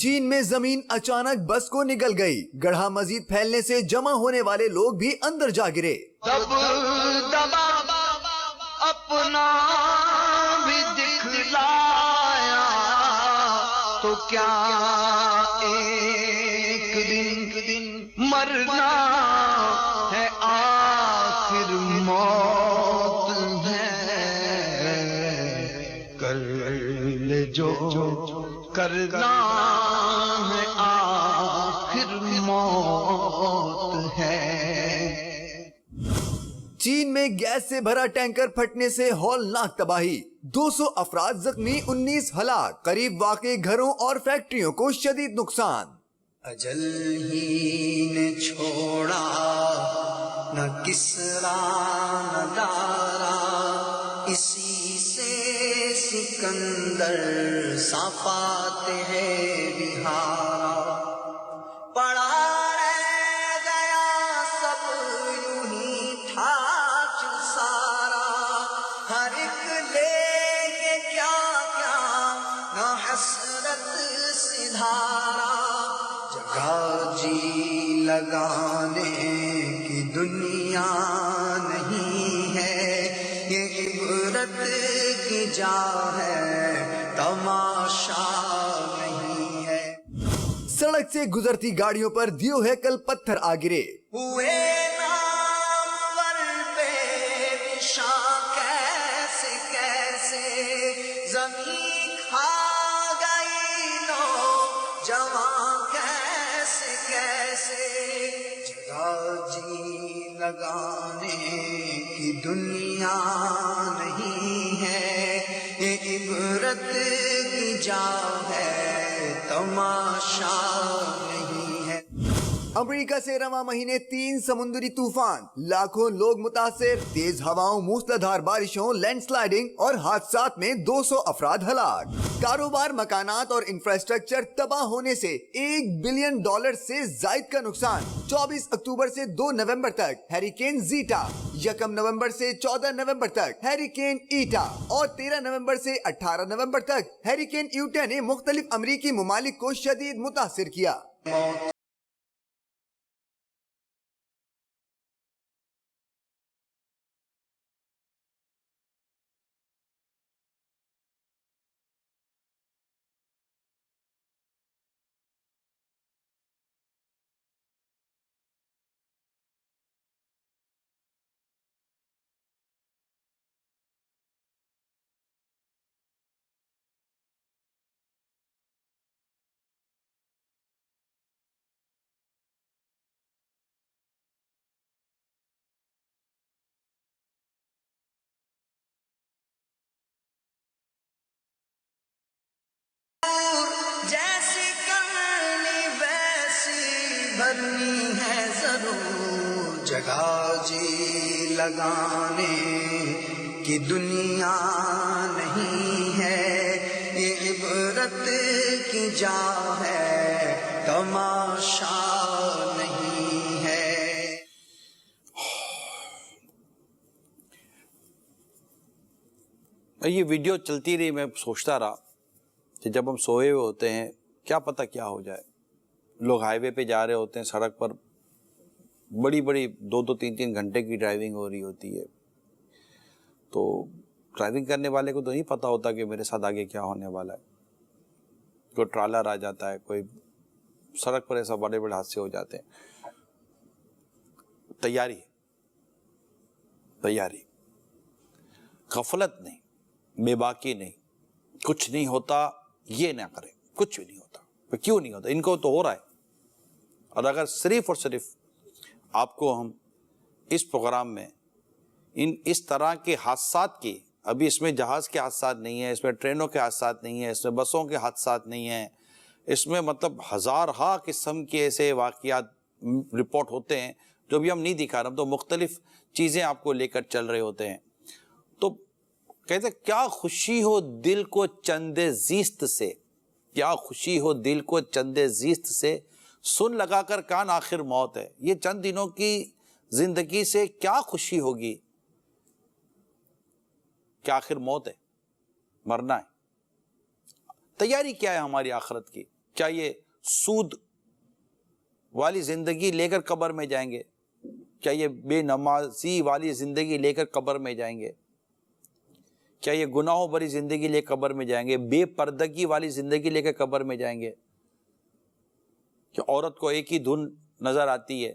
چین میں زمین اچانک بس کو نگل گئی، گڑھا مزید پھیلنے سے جمع ہونے والے لوگ بھی اندر جا گرے. اپنا بھی دکھلایا تو کیا ایک دن مرنا ہے، آخر موت ہے، کر لے جو کرنا ہے، آخر موت ہے. چین میں گیس سے بھرا ٹینکر پھٹنے سے ہولناک تباہی، 200 افراد زخمی، 19 ہلاک، قریب واقع گھروں اور فیکٹریوں کو شدید نقصان. اجل ہی نے چھوڑا نہ کسرا نہ دارا، اسی سے سکندر صافات ہے بہارا. پڑا رہ گیا سب یوں ہی تھا جو سارا، ہر ایک لے کے کیا کیا نہ حسرت سے دھارا. جگہ لگانے کی دنیا نہیں ہے، یہ عبرت کی جا ہے، تماشا نہیں ہے۔ سڑک سے گزرتی گاڑیوں پر دیو ہے کل پتھر آ گرے، ہوئے نامور بے نشاں کیسے کیسے، زمین کھا گئی نوجوان کیسے کیسے، جگہ جی لگانے کی دنیا نہیں ہے، یہ عبرت کی جا ہے، تماشا نہیں ہے۔ امریکہ سے رواں مہینے 3 سمندری طوفان، لاکھوں لوگ متاثر، تیز ہواؤں، موسلادھار بارشوں، لینڈ سلائیڈنگ اور حادثات میں 200 افراد ہلاک۔ کاروبار، مکانات اور انفراسٹرکچر تباہ ہونے سے $1 بلین سے زائد کا نقصان۔ 24 اکتوبر سے 2 نومبر تک ہیریکین زیٹا، 1 نومبر سے 14 نومبر تک ہیریکین ایٹا اور 13 نومبر سے 18 نومبر تک ہیریکین ایوٹا نے مختلف امریکی ممالک کو شدید متاثر کیا۔ جیسی کرنی ویسی بھرنی ہے ضرور، جگہ جی لگانے کی دنیا نہیں ہے، یہ عبرت کی جا ہے، تماشا نہیں ہے۔ یہ ویڈیو چلتی رہی، میں سوچتا رہا کہ جب ہم سوئے ہوئے ہوتے ہیں کیا پتہ کیا ہو جائے۔ لوگ ہائی وے پہ جا رہے ہوتے ہیں، سڑک پر بڑی بڑی 2-2 3-3 گھنٹے کی ڈرائیونگ ہو رہی ہوتی ہے، تو ڈرائیونگ کرنے والے کو تو نہیں پتہ ہوتا کہ میرے ساتھ آگے کیا ہونے والا ہے۔ کوئی ٹرالر آ جاتا ہے، کوئی سڑک پر ایسا بڑے بڑے حادثے ہو جاتے ہیں۔ تیاری، غفلت نہیں، بے باکی نہیں، کچھ نہیں ہوتا یہ نہ کریں، کچھ بھی نہیں ہوتا۔ کیوں نہیں ہوتا؟ ان کو تو ہو رہا ہے۔ اور اگر صرف اور صرف آپ کو ہم اس پروگرام میں اس طرح کے حادثات کی، ابھی اس میں جہاز کے حادثات نہیں ہیں، اس میں ٹرینوں کے حادثات نہیں ہیں، اس میں بسوں کے حادثات نہیں ہیں، اس میں مطلب ہزارہا قسم کے ایسے واقعات رپورٹ ہوتے ہیں جو بھی ہم نہیں دکھا رہے، ہم تو مختلف چیزیں آپ کو لے کر چل رہے ہوتے ہیں۔ تو کہتے کیا خوشی ہو دل کو چند زیست سے، کیا خوشی ہو دل کو چند زیست سے، سن لگا کر کان آخر موت ہے۔ یہ چند دنوں کی زندگی سے کیا خوشی ہوگی کہ آخر موت ہے، مرنا ہے۔ تیاری کیا ہے ہماری آخرت کی؟ کیا یہ سود والی زندگی لے کر قبر میں جائیں گے؟ کیا یہ بے نمازی والی زندگی لے کر قبر میں جائیں گے؟ کیا یہ گناہوں بھری زندگی لے قبر میں جائیں گے؟ بے پردگی والی زندگی لے کے قبر میں جائیں گے؟ کہ عورت کو ایک ہی دھن نظر آتی ہے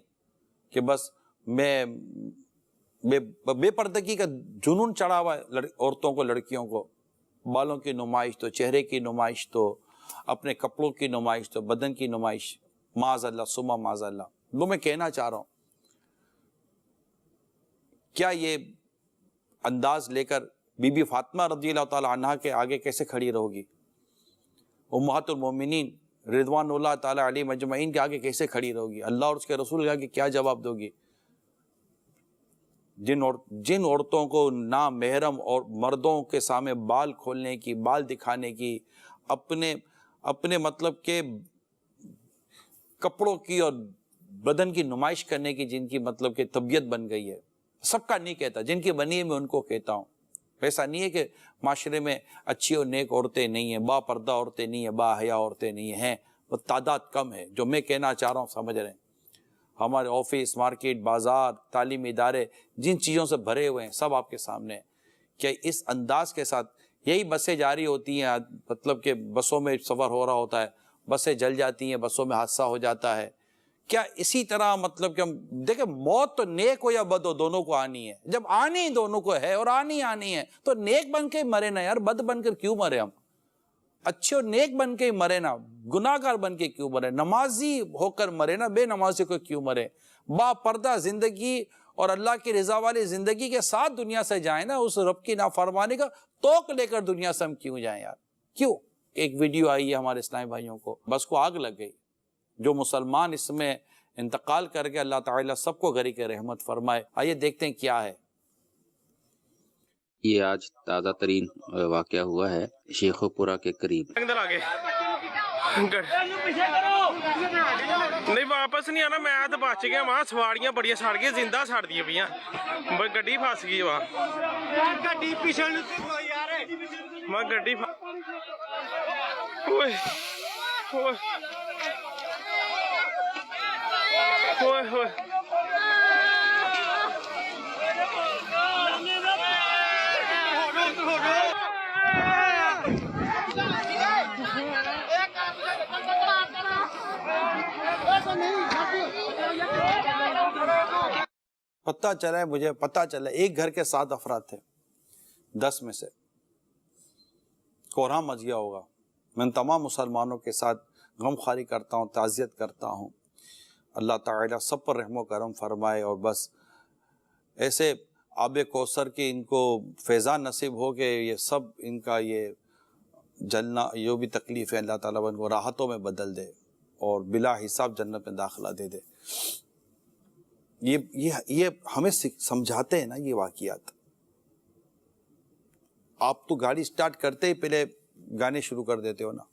کہ بس میں بے پردگی کا جنون چڑھا ہوا ہے عورتوں کو، لڑکیوں کو، بالوں کی نمائش تو، چہرے کی نمائش تو، اپنے کپڑوں کی نمائش تو، بدن کی نمائش، معاذ اللہ ثم معاذ اللہ۔ وہ میں کہنا چاہ رہا ہوں، کیا یہ انداز لے کر بی بی فاطمہ رضی اللہ تعالی عنہا کے آگے کیسے کھڑی رہو گی؟ امہات المومنین رضوان اللہ تعالی علیہ مجمعین کے آگے کیسے کھڑی رہو گی؟ اللہ اور اس کے رسول کے آگے کیا جواب دو گی؟ جن عورتوں کو نامحرم اور مردوں کے سامنے بال کھولنے کی، بال دکھانے کی، اپنے مطلب کہ کپڑوں کی اور بدن کی نمائش کرنے کی جن کی مطلب کہ طبیعت بن گئی ہے، سب کا نہیں کہتا، جن کی بنی ہے میں ان کو کہتا ہوں۔ ایسا نہیں ہے کہ معاشرے میں اچھی اور نیک عورتیں نہیں ہیں، با پردہ عورتیں نہیں ہیں، با حیا عورتیں نہیں ہیں، وہ تعداد کم ہے۔ جو میں کہنا چاہ رہا ہوں سمجھ رہے ہیں؟ ہمارے آفس، مارکیٹ، بازار، تعلیمی ادارے جن چیزوں سے بھرے ہوئے ہیں سب آپ کے سامنے ہیں. کیا اس انداز کے ساتھ یہی بسیں جاری ہوتی ہیں، مطلب کہ بسوں میں سفر ہو رہا ہوتا ہے، بسیں جل جاتی ہیں، بسوں میں حادثہ ہو جاتا ہے. کیا اسی طرح مطلب کہ ہم دیکھیں موت تو نیک ہو یا بد ہو دونوں کو آنی ہے. جب آنی دونوں کو ہے اور آنی ہے تو نیک بن کے مرے نا یار، بد بن کر کیوں مرے؟ ہم اچھے اور نیک بن کے مرے نا، گناہ گار بن کے کیوں مرے؟ نمازی ہو کر مرے نا، بے نمازی کو کیوں مرے؟ با پردہ زندگی اور اللہ کی رضا والی زندگی کے ساتھ دنیا سے جائیں نا، اس رب کی نافرمانی کا توق لے کر دنیا سے ہم کیوں جائیں یار؟ کیوں؟ ایک ویڈیو آئی ہے ہمارے اسلامی بھائیوں کو، بس کو آگ لگ گئی. جو مسلمان اس میں انتقال کر کے اللہ تعالیٰ سب کو گھری کے رحمت فرمائے. آئیے دیکھتے ہیں کیا ہے. یہ آج تازہ ترین واقعہ ہوا ہے شیخو پورہ کے قریب. نہیں واپس نہیں آنا، میں تو بچ گیا وہاں، سواریاں بڑی سڑ گئی، زندہ سڑ دی پہ گڈی پھس گئی وہاں، میں گڈی پتہ چلا ہے مجھے، پتہ چلا ایک گھر کے 7 افراد تھے، 10 میں سے کوہرام مچ گیا ہوگا. میں تمام مسلمانوں کے ساتھ غم خواری کرتا ہوں، تعزیت کرتا ہوں. اللہ تعالیٰ سب پر رحم و کرم فرمائے اور بس ایسے آب کوثر کی ان کو فیضان نصیب ہو کہ یہ سب ان کا یہ جلنا جو بھی تکلیف ہے اللہ تعالیٰ ان کو راحتوں میں بدل دے اور بلا حساب جنت میں داخلہ دے دے. یہ ہمیں سمجھاتے ہیں نا یہ واقعات. آپ تو گاڑی سٹارٹ کرتے ہی پہلے گانے شروع کر دیتے ہو نا.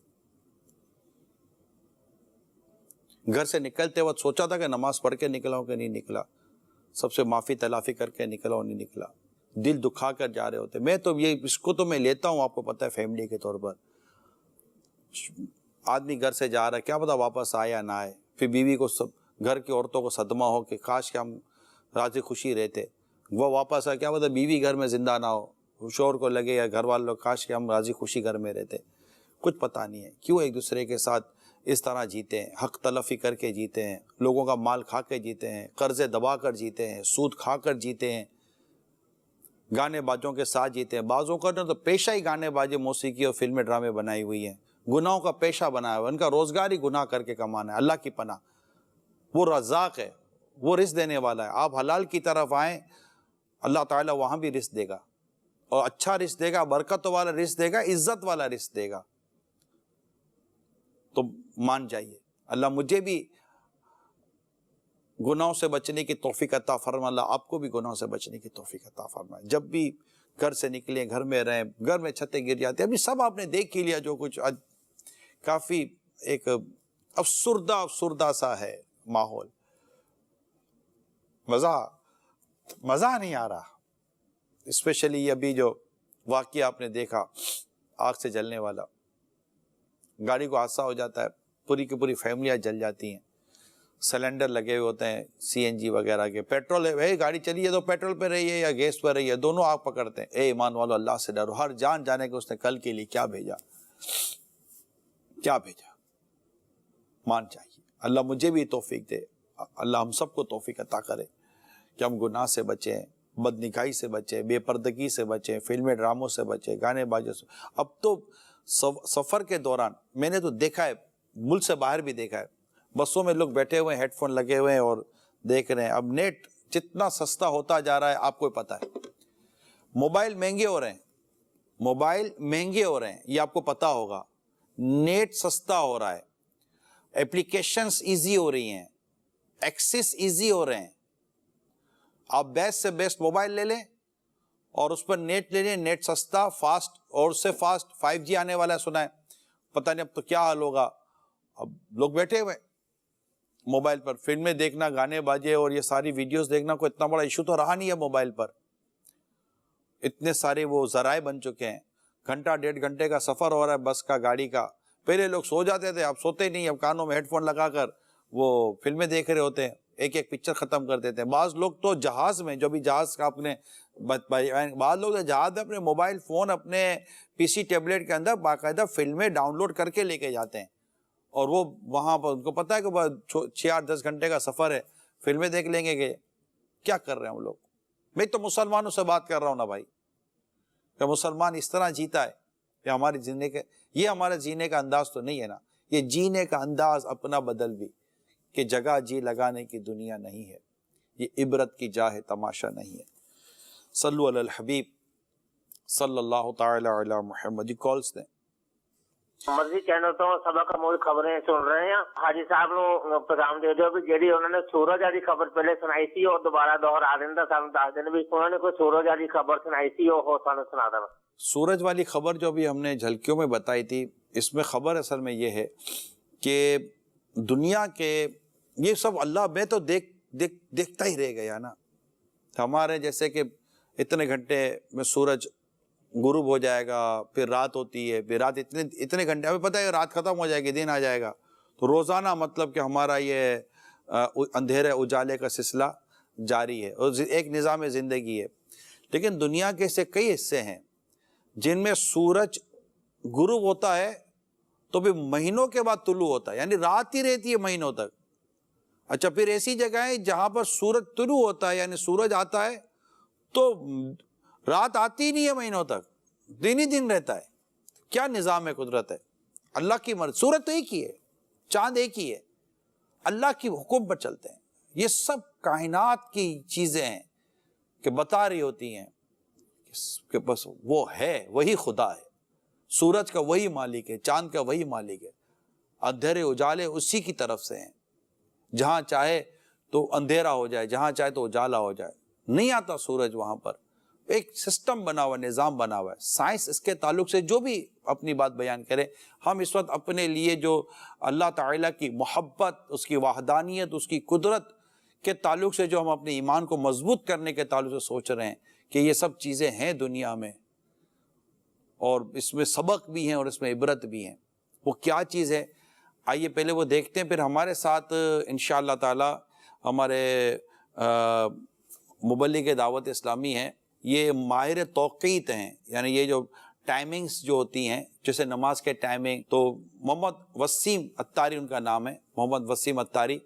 گھر سے نکلتے وقت سوچا تھا کہ نماز پڑھ کے نکلا ہوں کہ نہیں نکلا، سب سے معافی تلافی کر کے نکلا ہوں نہیں نکلا، دل دکھا کر جا رہے ہوتے. میں تو یہ اس کو تو میں لیتا ہوں، آپ کو پتہ ہے فیملی کے طور پر. آدمی گھر سے جا رہا ہے، کیا پتا واپس آئے یا نہ آئے. پھر بیوی کو سب گھر کی عورتوں کو صدمہ ہو کہ کاش کہ ہم راضی خوشی رہتے، وہ واپس آئے، کیا پتا بیوی گھر میں زندہ نہ ہو، شوہر کو لگے یا گھر والوں کاش کہ ہم راضی خوشی گھر میں رہتے. کچھ پتہ نہیں ہے کیوں ایک دوسرے کے ساتھ اس طرح جیتے ہیں، حق تلفی کر کے جیتے ہیں، لوگوں کا مال کھا کے جیتے ہیں، قرضے دبا کر جیتے ہیں، سود کھا کر جیتے ہیں، گانے بازوں کے ساتھ جیتے ہیں. بعضوں کا تو پیشہ ہی گانے بازی، موسیقی اور فلمیں ڈرامے بنائی ہوئی ہیں، گناہوں کا پیشہ بنایا ہوا، ان کا روزگار ہی گناہ کر کے کمانا ہے. اللہ کی پناہ، وہ رزاق ہے، وہ رزق دینے والا ہے. آپ حلال کی طرف آئیں، اللہ تعالیٰ وہاں بھی رزق دے گا اور اچھا رزق دے گا، برکت والا رزق دے گا، عزت والا رزق دے گا. تو مان جائیے. اللہ مجھے بھی گناہوں سے بچنے کی توفیق عطا فرمائے، اللہ آپ کو بھی گناہوں سے بچنے کی توفیق عطا فرمائے. جب بھی گھر سے نکلیں، گھر میں رہیں، گھر میں چھتیں گر جاتی ہیں. ابھی سب آپ نے دیکھ ہی لیا جو کچھ آج کافی ایک افسردہ سا ہے ماحول. مزہ نہیں آ رہا. اسپیشلی ابھی جو واقعہ آپ نے دیکھا آگ سے جلنے والا، گاڑی کو حادثہ ہو جاتا ہے، پوری کی پوری فیملیاں جل جاتی ہیں. سلنڈر لگے ہوئے ہوتے ہیں CNG وغیرہ کے، پیٹرول ہے، گاڑی چلی ہے تو پیٹرول پہ رہی ہے یا گیس پہ رہی ہے، دونوں آگ پکڑتے ہیں. اے ایمان والو اللہ سے ڈرو. ہر جان جانے کہ اس نے کل کے لیے کیا بھیجا. مان چاہیے. اللہ مجھے بھی توفیق دے، اللہ ہم سب کو توفیق عطا کرے کہ ہم گناہ سے بچیں، بد نگاہی سے بچیں، بے پردگی سے بچیں، فلمیں ڈراموں سے بچیں، گانے بازوں سے. اب تو سفر کے دوران میں نے تو دیکھا ہے، ملک سے باہر بھی دیکھا ہے، بسوں میں لوگ بیٹھے ہوئے ہیں، ہیڈ فون لگے ہوئے ہیں اور دیکھ رہے ہیں. اب نیٹ جتنا سستا ہوتا جا رہا ہے آپ کو پتا ہے. موبائل مہنگے ہو رہے ہیں، یہ آپ کو پتا ہوگا. نیٹ سستا ہو رہا ہے، اپلیکیشنز ایزی ہو رہی ہیں، ایکسس ایزی ہو رہے ہیں. آپ بیسٹ سے بیسٹ موبائل لے لیں اور اس پر نیٹ لے لیں، نیٹ سستا، فاسٹ، اور اس سے فاسٹ 5G آنے والا ہے سنا ہے. پتہ نہیں اب تو کیا حال ہوگا. اب لوگ بیٹھے ہوئے موبائل پر فلمیں دیکھنا، گانے باجے اور یہ ساری ویڈیوز دیکھنا کوئی اتنا بڑا ایشو تو رہا نہیں ہے. موبائل پر اتنے سارے وہ ذرائع بن چکے ہیں. گھنٹہ 1.5 گھنٹے کا سفر ہو رہا ہے بس کا، گاڑی کا. پہلے لوگ سو جاتے تھے، اب سوتے نہیں، اب کانوں میں ہیڈ فون لگا کر وہ فلمیں دیکھ رہے ہوتے ہیں. ایک ایک پکچر ختم کر دیتے ہیں. بعض لوگ تو جہاز میں, جو بھی جہاز کا اپنے بعض لوگ جہاز میں اپنے موبائل فون, اپنے پی سی ٹیبلیٹ کے اندر باقاعدہ فلمیں ڈاؤن لوڈ کر کے لے کے جاتے ہیں, اور وہ وہاں پر ان کو پتا ہے کہ 6-8-10 گھنٹے کا سفر ہے, فلمیں دیکھ لیں گے. کہ کیا کر رہے ہیں ہم لوگ؟ میں تو مسلمانوں سے بات کر رہا ہوں نا بھائی, کہ مسلمان اس طرح جیتا ہے کہ ہمارے جینے کے, یہ ہمارا جینے کا انداز تو نہیں ہے نا. یہ جینے کا انداز اپنا بدل بھی, کہ جگہ جی لگانے کی دنیا نہیں ہے, یہ عبرت کی جا ہے, تماشا نہیں ہے. صلو علی الحبیب صلی اللہ تعالی علی محمد. جی کالز دیں. مرضی چینل تو سبق موج خبریں سن رہے ہیں. حاجی صاحب نو پیغام دے دو کہ جیڑی انہوں نے سورج والی خبر پہلے سنائی سی اور دوبارہ دوہرا دیں تو سانو دس دن بھی انہوں نے کوئی سورج والی خبر سنائی سی وہ سانو سنا دینا. سورج والی خبر جو بھی ہم نے جھلکیوں میں بتائی تھی, اس میں خبر اصل میں یہ ہے کہ دنیا کے یہ سب اللہ میں تو دیکھتا ہی رہ گیا نا. ہمارے جیسے کہ اتنے گھنٹے میں سورج غروب ہو جائے گا, پھر رات ہوتی ہے, پھر رات اتنے گھنٹے, ہمیں پتہ ہے رات ختم ہو جائے گی, دن آ جائے گا. تو روزانہ مطلب کہ ہمارا یہ اندھیرے اجالے کا سلسلہ جاری ہے, اور ایک نظام زندگی ہے. لیکن دنیا کے ایسے کئی حصے ہیں جن میں سورج غروب ہوتا ہے تو پھر مہینوں کے بعد طلوع ہوتا ہے, یعنی رات ہی رہتی ہے مہینوں تک. اچھا, پھر ایسی جگہیں جہاں پر سورج طلوع ہوتا ہے, یعنی سورج آتا ہے تو رات آتی ہی نہیں ہے مہینوں تک, دن ہی دن رہتا ہے. کیا نظام قدرت ہے, اللہ کی مرضی. سورج تو ایک ہی ہے, چاند ایک ہی ہے, اللہ کی حکم پر چلتے ہیں. یہ سب کائنات کی چیزیں ہیں کہ بتا رہی ہوتی ہیں کہ بس وہ ہے, وہی خدا ہے. سورج کا وہی مالک ہے, چاند کا وہی مالک ہے. اندھیرے اجالے اسی کی طرف سے ہیں. جہاں چاہے تو اندھیرا ہو جائے, جہاں چاہے تو اجالا ہو جائے. نہیں آتا سورج وہاں پر. ایک سسٹم بنا ہوا, نظام بنا ہوا ہے. سائنس اس کے تعلق سے جو بھی اپنی بات بیان کرے, ہم اس وقت اپنے لیے جو اللہ تعالیٰ کی محبت, اس کی وحدانیت, اس کی قدرت کے تعلق سے جو ہم اپنے ایمان کو مضبوط کرنے کے تعلق سے سوچ رہے ہیں کہ یہ سب چیزیں ہیں دنیا میں, اور اس میں سبق بھی ہیں اور اس میں عبرت بھی ہیں. وہ کیا چیز ہے, آئیے پہلے وہ دیکھتے ہیں. پھر ہمارے ساتھ انشاءاللہ تعالی ہمارے مبلغ دعوت اسلامی ہیں, یہ ماہر توقیت ہیں, یعنی یہ جو ٹائمنگز جو ہوتی ہیں, جیسے نماز کے ٹائمنگ, تو محمد وسیم اتاری ان کا نام ہے, محمد وسیم اتاری.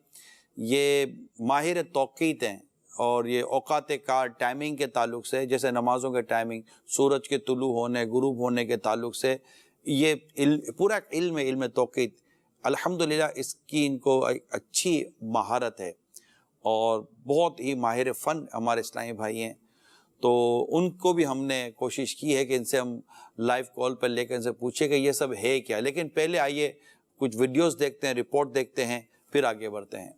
یہ ماہر توقیت ہیں, اور یہ اوقات کار ٹائمنگ کے تعلق سے, جیسے نمازوں کے ٹائمنگ, سورج کے طلوع ہونے غروب ہونے کے تعلق سے, یہ پورا علم توقیت الحمدللہ اس کی ان کو اچھی مہارت ہے, اور بہت ہی ماہر فن ہمارے اسلامی بھائی ہیں. تو ان کو بھی ہم نے کوشش کی ہے کہ ان سے ہم لائیو کال پر لے کر ان سے پوچھے کہ یہ سب ہے کیا. لیکن پہلے آئیے کچھ ویڈیوز دیکھتے ہیں, رپورٹ دیکھتے ہیں, پھر آگے بڑھتے ہیں.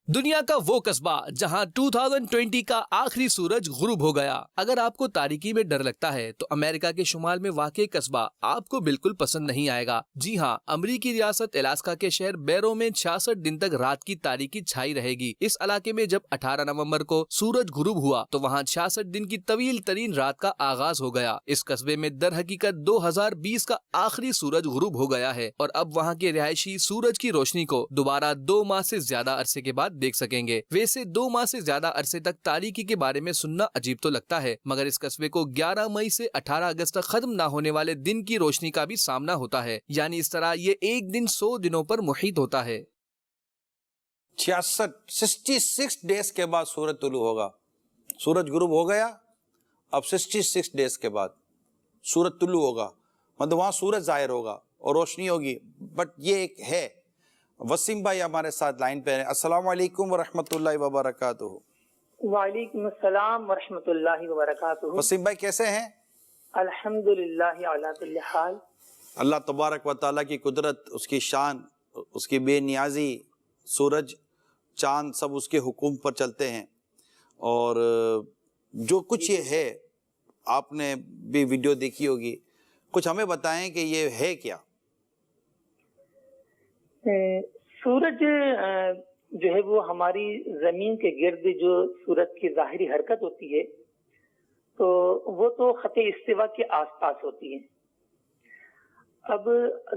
دنیا کا وہ قصبہ جہاں 2020 کا آخری سورج غروب ہو گیا. اگر آپ کو تاریکی میں ڈر لگتا ہے تو امریکہ کے شمال میں واقع قصبہ آپ کو بالکل پسند نہیں آئے گا. جی ہاں, امریکی ریاست الاسکا کے شہر بیرو میں 66 دن تک رات کی تاریکی چھائی رہے گی. اس علاقے میں جب 18 نومبر کو سورج غروب ہوا تو وہاں 66 دن کی طویل ترین رات کا آغاز ہو گیا. اس قصبے میں در حقیقت 2020 کا آخری سورج غروب ہو گیا ہے, اور اب وہاں کے رہائشی سورج کی روشنی کو دوبارہ 2 ماہ سے زیادہ عرصے کے بعد دیکھ سکیں گے. ویسے 2 ماہ سے زیادہ عرصے تک تاریکی کے بارے میں سننا عجیب تو لگتا ہے, مگر اس قصبے کو 11 مئی سے 18 اگست تک ختم نہ ہونے والے دن کی روشنی کا بھی سامنا ہوتا ہے. یعنی اس طرح یہ ایک دن 100 دنوں پر محیط ہوتا ہے. 66 ڈیز کے بعد سورج طلوع ہوگا. سورج غروب ہو گیا, اب 66 ڈیز کے بعد سورج طلوع ہوگا, مطلب وہاں سورج ظاہر ہوگا اور روشنی ہوگی. بٹ یہ ایک ہے. وسیم بھائی ہمارے ساتھ لائن پہ ہیں. السلام علیکم ورحمۃ اللہ وبرکاتہ. وعلیکم السلام ورحمۃ اللہ وبرکاتہ. وسیم بھائی کیسے ہیں؟ الحمدللہ علی کل حال. اللہ تبارک و تعالیٰ کی قدرت, اس کی شان, اس کی بے نیازی, سورج چاند سب اس کے حکم پر چلتے ہیں. اور جو کچھ یہ ہے, آپ نے بھی ویڈیو دیکھی ہوگی, کچھ ہمیں بتائیں کہ یہ ہے کیا؟ سورج جو ہے وہ ہماری زمین کے گرد جو سورج کی ظاہری حرکت ہوتی ہے تو وہ تو خط استوا کے آس پاس ہوتی ہے. اب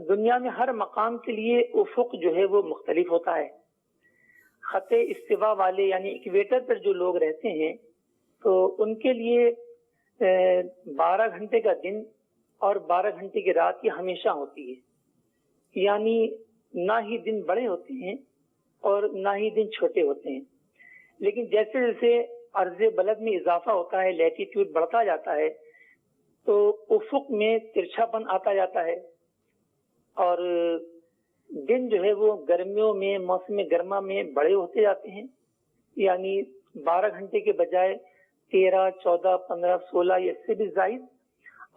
دنیا میں ہر مقام کے لیے افق جو ہے وہ مختلف ہوتا ہے. خط استوا والے یعنی ایکویٹر پر جو لوگ رہتے ہیں تو ان کے لیے 12 گھنٹے کا دن اور 12 گھنٹے کی رات یہ ہمیشہ ہوتی ہے. یعنی نہ ہی دن بڑے ہوتے ہیں اور نہ ہی دن چھوٹے ہوتے ہیں. لیکن جیسے جیسے عرض بلد میں اضافہ ہوتا ہے، لیٹیٹیوڈ بڑھتا جاتا ہے، تو افق میں ترچھا پن آتا جاتا ہے اور دن جو ہے وہ گرمیوں میں موسم گرما میں بڑے ہوتے جاتے ہیں. یعنی 12 گھنٹے کے بجائے 13، 14، 15، 16 یا اس سے بھی زائد.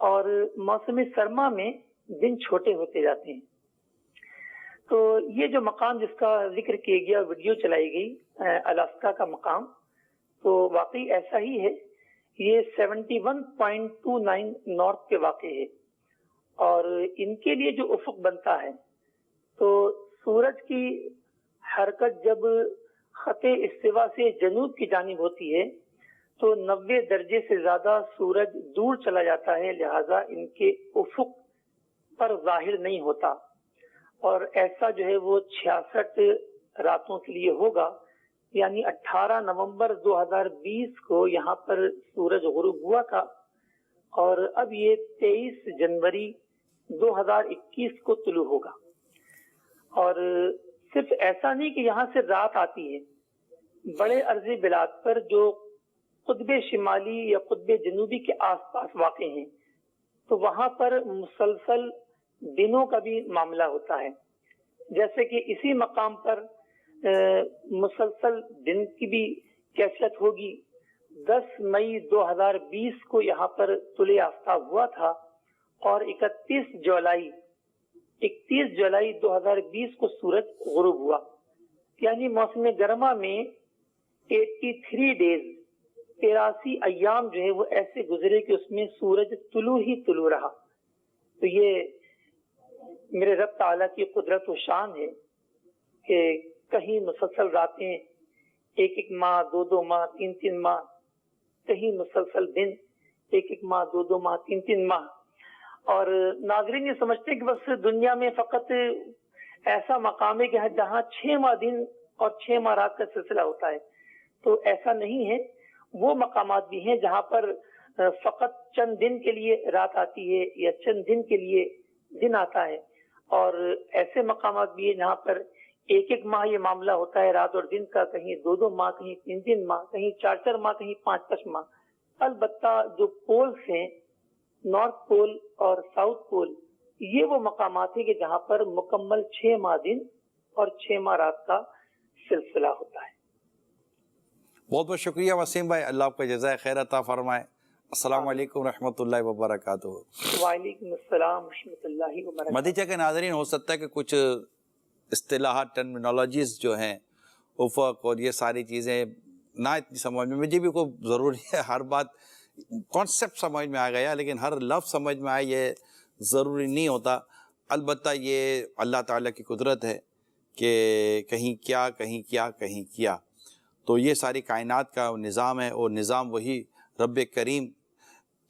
اور موسم سرما میں دن چھوٹے ہوتے جاتے ہیں. تو یہ جو مقام جس کا ذکر کیا گیا، ویڈیو چلائی گئی الاسکا کا مقام، تو واقعی ایسا ہی ہے. یہ 71.29 نارتھ پہ واقع ہے. اور ان کے لیے جو افق بنتا ہے تو سورج کی حرکت جب خط استوا سے جنوب کی جانب ہوتی ہے تو 90 درجے سے زیادہ سورج دور چلا جاتا ہے، لہذا ان کے افق پر ظاہر نہیں ہوتا. اور ایسا جو ہے وہ 66 راتوں کے لیے ہوگا. یعنی 18 نومبر 2020 کو یہاں پر سورج غروب ہوا تھا اور اب یہ 23 جنوری 2021 کو طلوع ہوگا. اور صرف ایسا نہیں کہ یہاں سے رات آتی ہے، بڑے ارضی بلاد پر جو قطب شمالی یا قطب جنوبی کے آس پاس واقع ہیں تو وہاں پر مسلسل دنوں کا بھی معاملہ ہوتا ہے. جیسے کہ اسی مقام پر مسلسل دن کی بھی کیفیت ہوگی. 10 مئی 2020 کو یہاں پر طلوع آفتاب ہوا تھا اور 31 جولائی 2020 کو سورج غروب ہوا. یعنی موسم گرما میں 83 ڈیز 83 ایام جو ہے وہ ایسے گزرے کہ اس میں سورج طلوع ہی طلوع رہا. تو یہ میرے رب تعالیٰ کی قدرت و شان ہے کہ کہیں مسلسل راتیں 1 ماہ 2 ماہ 3 ماہ، کہیں مسلسل دن 1 ماہ 2 ماہ 3 ماہ. اور ناظرین یہ سمجھتے ہیں کہ بس دنیا میں فقط ایسا مقام ہے کہ جہاں 6 ماہ دن اور 6 ماہ رات کا سلسلہ ہوتا ہے. تو ایسا نہیں ہے. وہ مقامات بھی ہیں جہاں پر فقط چند دن کے لیے رات آتی ہے یا چند دن کے لیے دن آتا ہے. اور ایسے مقامات بھی ہیں جہاں پر 1 ماہ یہ معاملہ ہوتا ہے رات اور دن کا، کہیں 2 ماہ، کہیں 3 ماہ، کہیں 4 ماہ، کہیں 5 ماہ. البتہ جو پولز ہیں، نارتھ پول اور ساؤتھ پول، یہ وہ مقامات ہیں کہ جہاں پر مکمل 6 ماہ دن اور 6 ماہ رات کا سلسلہ ہوتا ہے. بہت بہت شکریہ وسیم بھائی، اللہ آپ کا جزائے خیر عطا فرمائے. السلام علیکم رحمۃ اللہ وبرکاتہ. وعلیکم السلام ورحمۃ اللہ وبرکاتہ. مدیچہ کے ناظرین، ہو سکتا ہے کہ کچھ اصطلاحات، ٹرمینالوجیز جو ہیں، افق اور یہ ساری چیزیں نہ اتنی سمجھ میں، مجھے بھی کوئی ضروری ہے ہر بات کانسیپٹ سمجھ میں آ گیا، لیکن ہر لفظ سمجھ میں آئے یہ ضروری نہیں ہوتا. البتہ یہ اللہ تعالیٰ کی قدرت ہے کہ کہیں کیا کہیں کیا کہیں کیا. تو یہ ساری کائنات کا نظام ہے اور نظام وہی رب کریم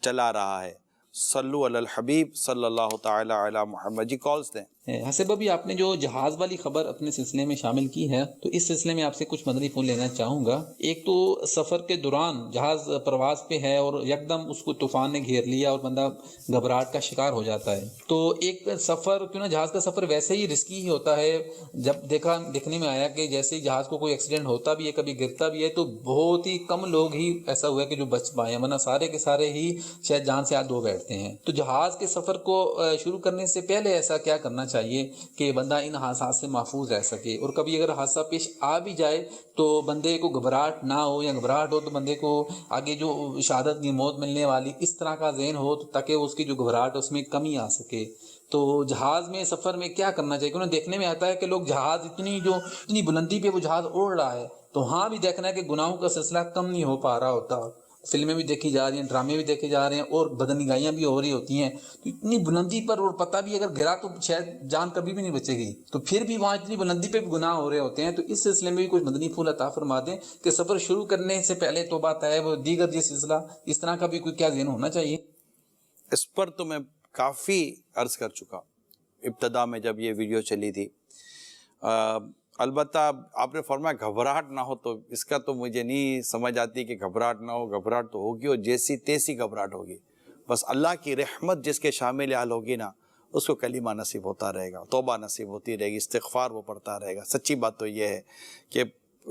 چلا رہا ہے. صلو علی الحبیب صلی اللہ تعالی علی محمد. جی کالز دیں. حسب ابھی آپ نے جو جہاز والی خبر اپنے سلسلے میں شامل کی ہے تو اس سلسلے میں آپ سے کچھ مدنی پھول لینا چاہوں گا. ایک تو سفر کے دوران جہاز پرواز پہ ہے اور یکدم اس کو طوفان نے گھیر لیا اور بندہ گھبراہٹ کا شکار ہو جاتا ہے. تو ایک سفر کیوں نہ جہاز کا سفر ویسے ہی رسکی ہی ہوتا ہے. جب دیکھنے میں آیا کہ جیسے ہی جہاز کو کوئی ایکسیڈنٹ ہوتا بھی ہے، کبھی گرتا بھی ہے، تو بہت ہی کم لوگ ہی ایسا ہوا کہ جو بچ پائے، ورنہ سارے کے سارے ہی شاید جان سے ہاتھ دھو بیٹھتے ہیں. تو جہاز کے سفر کو شروع کرنے سے پہلے ایسا کیا کرنا چاہیے کہ بندہ ان حادثات سے محفوظ رہ سکے، اور کبھی اگر حادثہ پیش آ بھی جائے تو بندے کو گھبراہٹ نہ ہو، یا گھبراہٹ ہو تو بندے کو آگے جو شہادت کی موت ملنے والی اس طرح کا ذہن ہو تاکہ اس کی جو گھبراہٹ ہے اس میں کمی آ سکے. تو جہاز میں سفر میں کیا کرنا چاہیے؟ کیونکہ دیکھنے میں آتا ہے کہ لوگ جہاز اتنی بلندی پہ وہ جہاز اڑ رہا ہے، تو ہاں بھی دیکھنا ہے کہ گناہوں کا سلسلہ کم نہیں ہو پا رہا ہوتا. فلمیں بھی دیکھی جا رہی ہیں، ڈرامے بھی دیکھے جا رہے ہیں اور بدنگاہیاں بھی ہو رہی ہوتی ہیں. تو اتنی بلندی پر، اور پتہ بھی اگر گرا تو شاید جان کبھی بھی نہیں بچے گی، تو پھر بھی وہاں اتنی بلندی پہ بھی گناہ ہو رہے ہوتے ہیں. تو اس سلسلے میں بھی کچھ مدنی پھول عطا فرما دیں کہ سفر شروع کرنے سے پہلے توبہ طیب اور دیگر یہ سلسلہ اس طرح کا بھی کوئی کیا ذہن ہونا چاہیے. اس پر تو میں کافی عرض کر چکا ابتدا میں جب یہ ویڈیو چلی تھی. البتہ آپ نے فرمایا گھبراہٹ نہ ہو، تو اس کا تو مجھے نہیں سمجھ آتی کہ گھبراہٹ نہ ہو. گھبراہٹ تو ہوگی اور جیسی تیسی گھبراہٹ ہوگی. بس اللہ کی رحمت جس کے شامل حال ہوگی نا، اس کو کلمہ نصیب ہوتا رہے گا، توبہ نصیب ہوتی رہے گی، استغفار وہ پڑھتا رہے گا. سچی بات تو یہ ہے کہ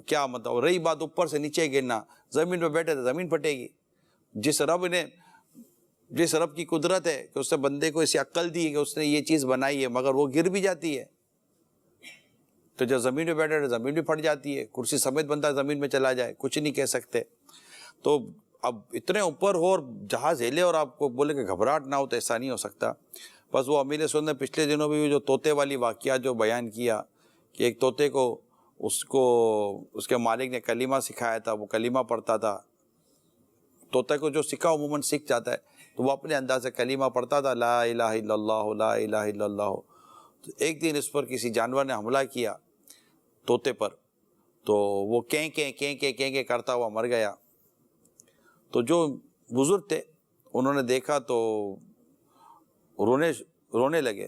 کیا مطلب رہی بات اوپر سے نیچے گرنا، زمین پہ بیٹھے تو زمین پھٹے گی. جس رب کی قدرت ہے کہ اس نے بندے کو ایسی عقل دی ہے کہ اس نے یہ چیز بنائی ہے، مگر وہ گر بھی جاتی ہے. تو جب زمین پہ بیٹھے تو زمین بھی پھٹ جاتی ہے، کرسی سمیت بندہ زمین میں چلا جائے، کچھ نہیں کہہ سکتے. تو اب اتنے اوپر ہو اور جہاز ہلے اور آپ کو بولے کہ گھبراہٹ نہ ہو، تو ایسا نہیں ہو سکتا. بس وہ امیر سنت نے پچھلے دنوں بھی جو طوطے والی واقعہ جو بیان کیا کہ ایک طوطے کو اس کے مالک نے کلمہ سکھایا تھا، وہ کلمہ پڑھتا تھا. طوطے کو جو سکھا عموماً سیکھ جاتا ہے، تو وہ اپنے انداز سے کلمہ پڑھتا تھا، لا الہ الا اللہ لا الہ الا اللہ. تو ایک دن اس پر کسی جانور نے حملہ کیا طوطے پر، تو وہ کیں کرتا ہوا مر گیا. تو جو بزرگ تھے انہوں نے دیکھا تو رونے لگے.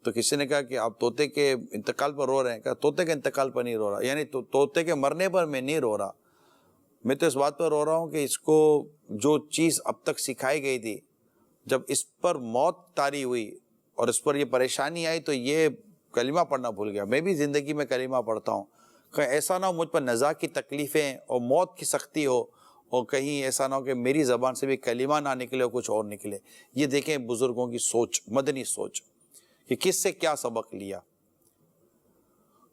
تو کسی نے کہا کہ آپ طوطے کے انتقال پر رو رہے ہیں؟ کہا طوطے کے انتقال پر نہیں رو رہا، یعنی طوطے کے مرنے پر میں نہیں رو رہا، میں تو اس بات پر رو رہا ہوں کہ اس کو جو چیز اب تک سکھائی گئی تھی، جب اس پر موت طاری ہوئی اور اس پر یہ پریشانی آئی تو یہ کلمہ پڑھنا بھول گیا. میں بھی زندگی میں کلمہ پڑھتا ہوں، کہیں ایسا نہ ہو مجھ پر نزا کی تکلیفیں اور موت کی سختی ہو، اور کہیں ایسا نہ ہو کہ میری زبان سے بھی کلمہ نہ نکلے اور کچھ اور نکلے. یہ دیکھیں بزرگوں کی سوچ، مدنی سوچ، کہ کس سے کیا سبق لیا.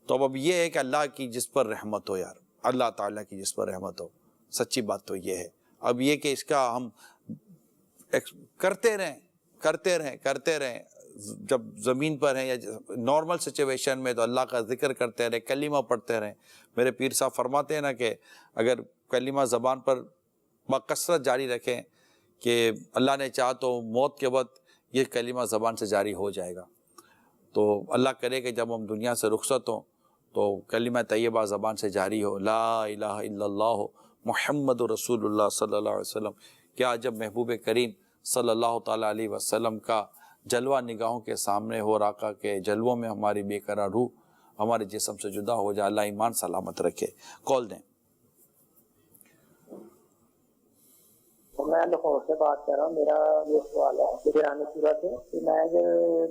تو اب یہ ہے کہ اللہ کی جس پر رحمت ہو، یار اللہ تعالیٰ کی جس پر رحمت ہو. سچی بات تو یہ ہے. اب یہ کہ اس کا ہم کرتے رہیں جب زمین پر ہیں یا نارمل سچویشن میں، تو اللہ کا ذکر کرتے رہیں، کلمہ پڑھتے رہیں. میرے پیر صاحب فرماتے ہیں نا کہ اگر کلمہ زبان پر بکثرت جاری رکھیں کہ اللہ نے چاہا تو موت کے وقت یہ کلمہ زبان سے جاری ہو جائے گا. تو اللہ کرے کہ جب ہم دنیا سے رخصت ہوں تو کلمہ طیبہ زبان سے جاری ہو، لا الہ الا اللہ محمد رسول اللہ صلی اللہ علیہ وسلم. کیا جب محبوب کریم صلی اللہ تعالیٰ علیہ وسلم کا جلوہ نگاہوں کے سامنے ہو، آقا کے جلووں میں ہماری بے قرار روح ہمارے جسم سے جدا ہو جائے. اللہ ایمان سلامت رکھے. کال دیں. میں لاہور سے بات کر رہا ہوں. میرا یہ سوال ہے کہ گرانی صورت ہے کہ میں جو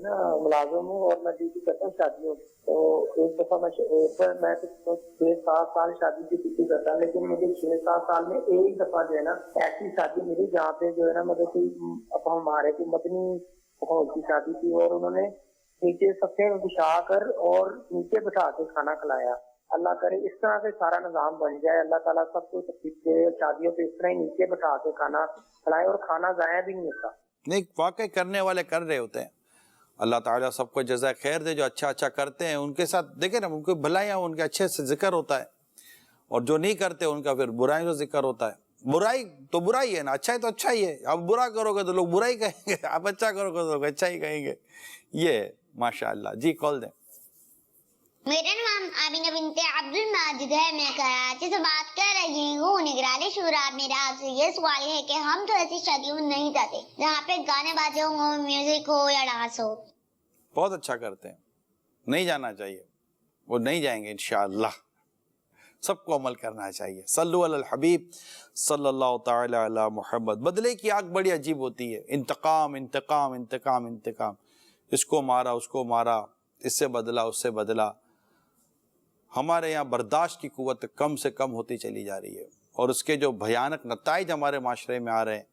نا ملازم ہوں اور میں ڈیوٹی کرتا ہوں شادیوں. تو ایک دفعہ میں 6-7 سال شادی کی ڈیوٹی کرتا ہوں، لیکن مجھے 6-7 سال میں ایک دفعہ جو ہے نا ایسی شادی ملی جہاں پہ جو ہے نا مطلب اب ہمارے کی مدنی کی شادی تھی اور انہوں نے نیچے صفے میں بچھا کر اور نیچے بٹھا کے کھانا کھلایا. اللہ کرے اس طرح سے سارا نظام بن جائے. اللہ تعالیٰ سب کو تکلیف دے. شادیوں پہ اس طرح ہی نیچے بٹھا کے کھانا کھلائے اور کھانا ضائع بھی نہیں ہوتا. نہیں، واقعی کرنے والے کر رہے ہوتے ہیں. اللہ تعالیٰ سب کو جزائے خیر دے. جو اچھا کرتے ہیں ان کے ساتھ دیکھیں نا، ان کو بھلائیاں ان کے اچھے سے ذکر ہوتا ہے، اور جو نہیں کرتے ان کا پھر برائیوں سے ذکر ہوتا ہے. برائی تو برائی ہے نا، اچھا ہے تو اچھا ہی ہے. آپ برا کرو گے تو لوگ برائی کہیں گے، آپ اچھا کرو گے تو لوگ اچھا ہی کہیں گے. یہ ہے ماشاء اللہ. جی کال دیں. میرا نام آمینہ بنت عبد الماجد ہے. میں کراچی سے بات کر رہی ہوں. نگرانی شورا، میرا آپ سے یہ سوال ہے کہ ہم تو ایسی شادیوں میں نہیں جاتے جہاں پہ گانے بازے ہوں، میوزک ہو یا ڈانس ہو. بہت اچھا کرتے ہیں، نہیں جانا چاہیے. وہ نہیں جائیں گے انشاءاللہ. سب کو عمل کرنا چاہیے. صلو علی الحبیب صلی اللہ تعالی علی محمد. بدلے کی آگ بڑی عجیب ہوتی ہے. انتقام انتقام انتقام انتقام، اس کو مارا اس کو مارا، اس سے بدلا اس سے بدلا. ہمارے یہاں برداشت کی قوت کم سے کم ہوتی چلی جا رہی ہے، اور اس کے جو بھیانک نتائج ہمارے معاشرے میں آ رہے ہیں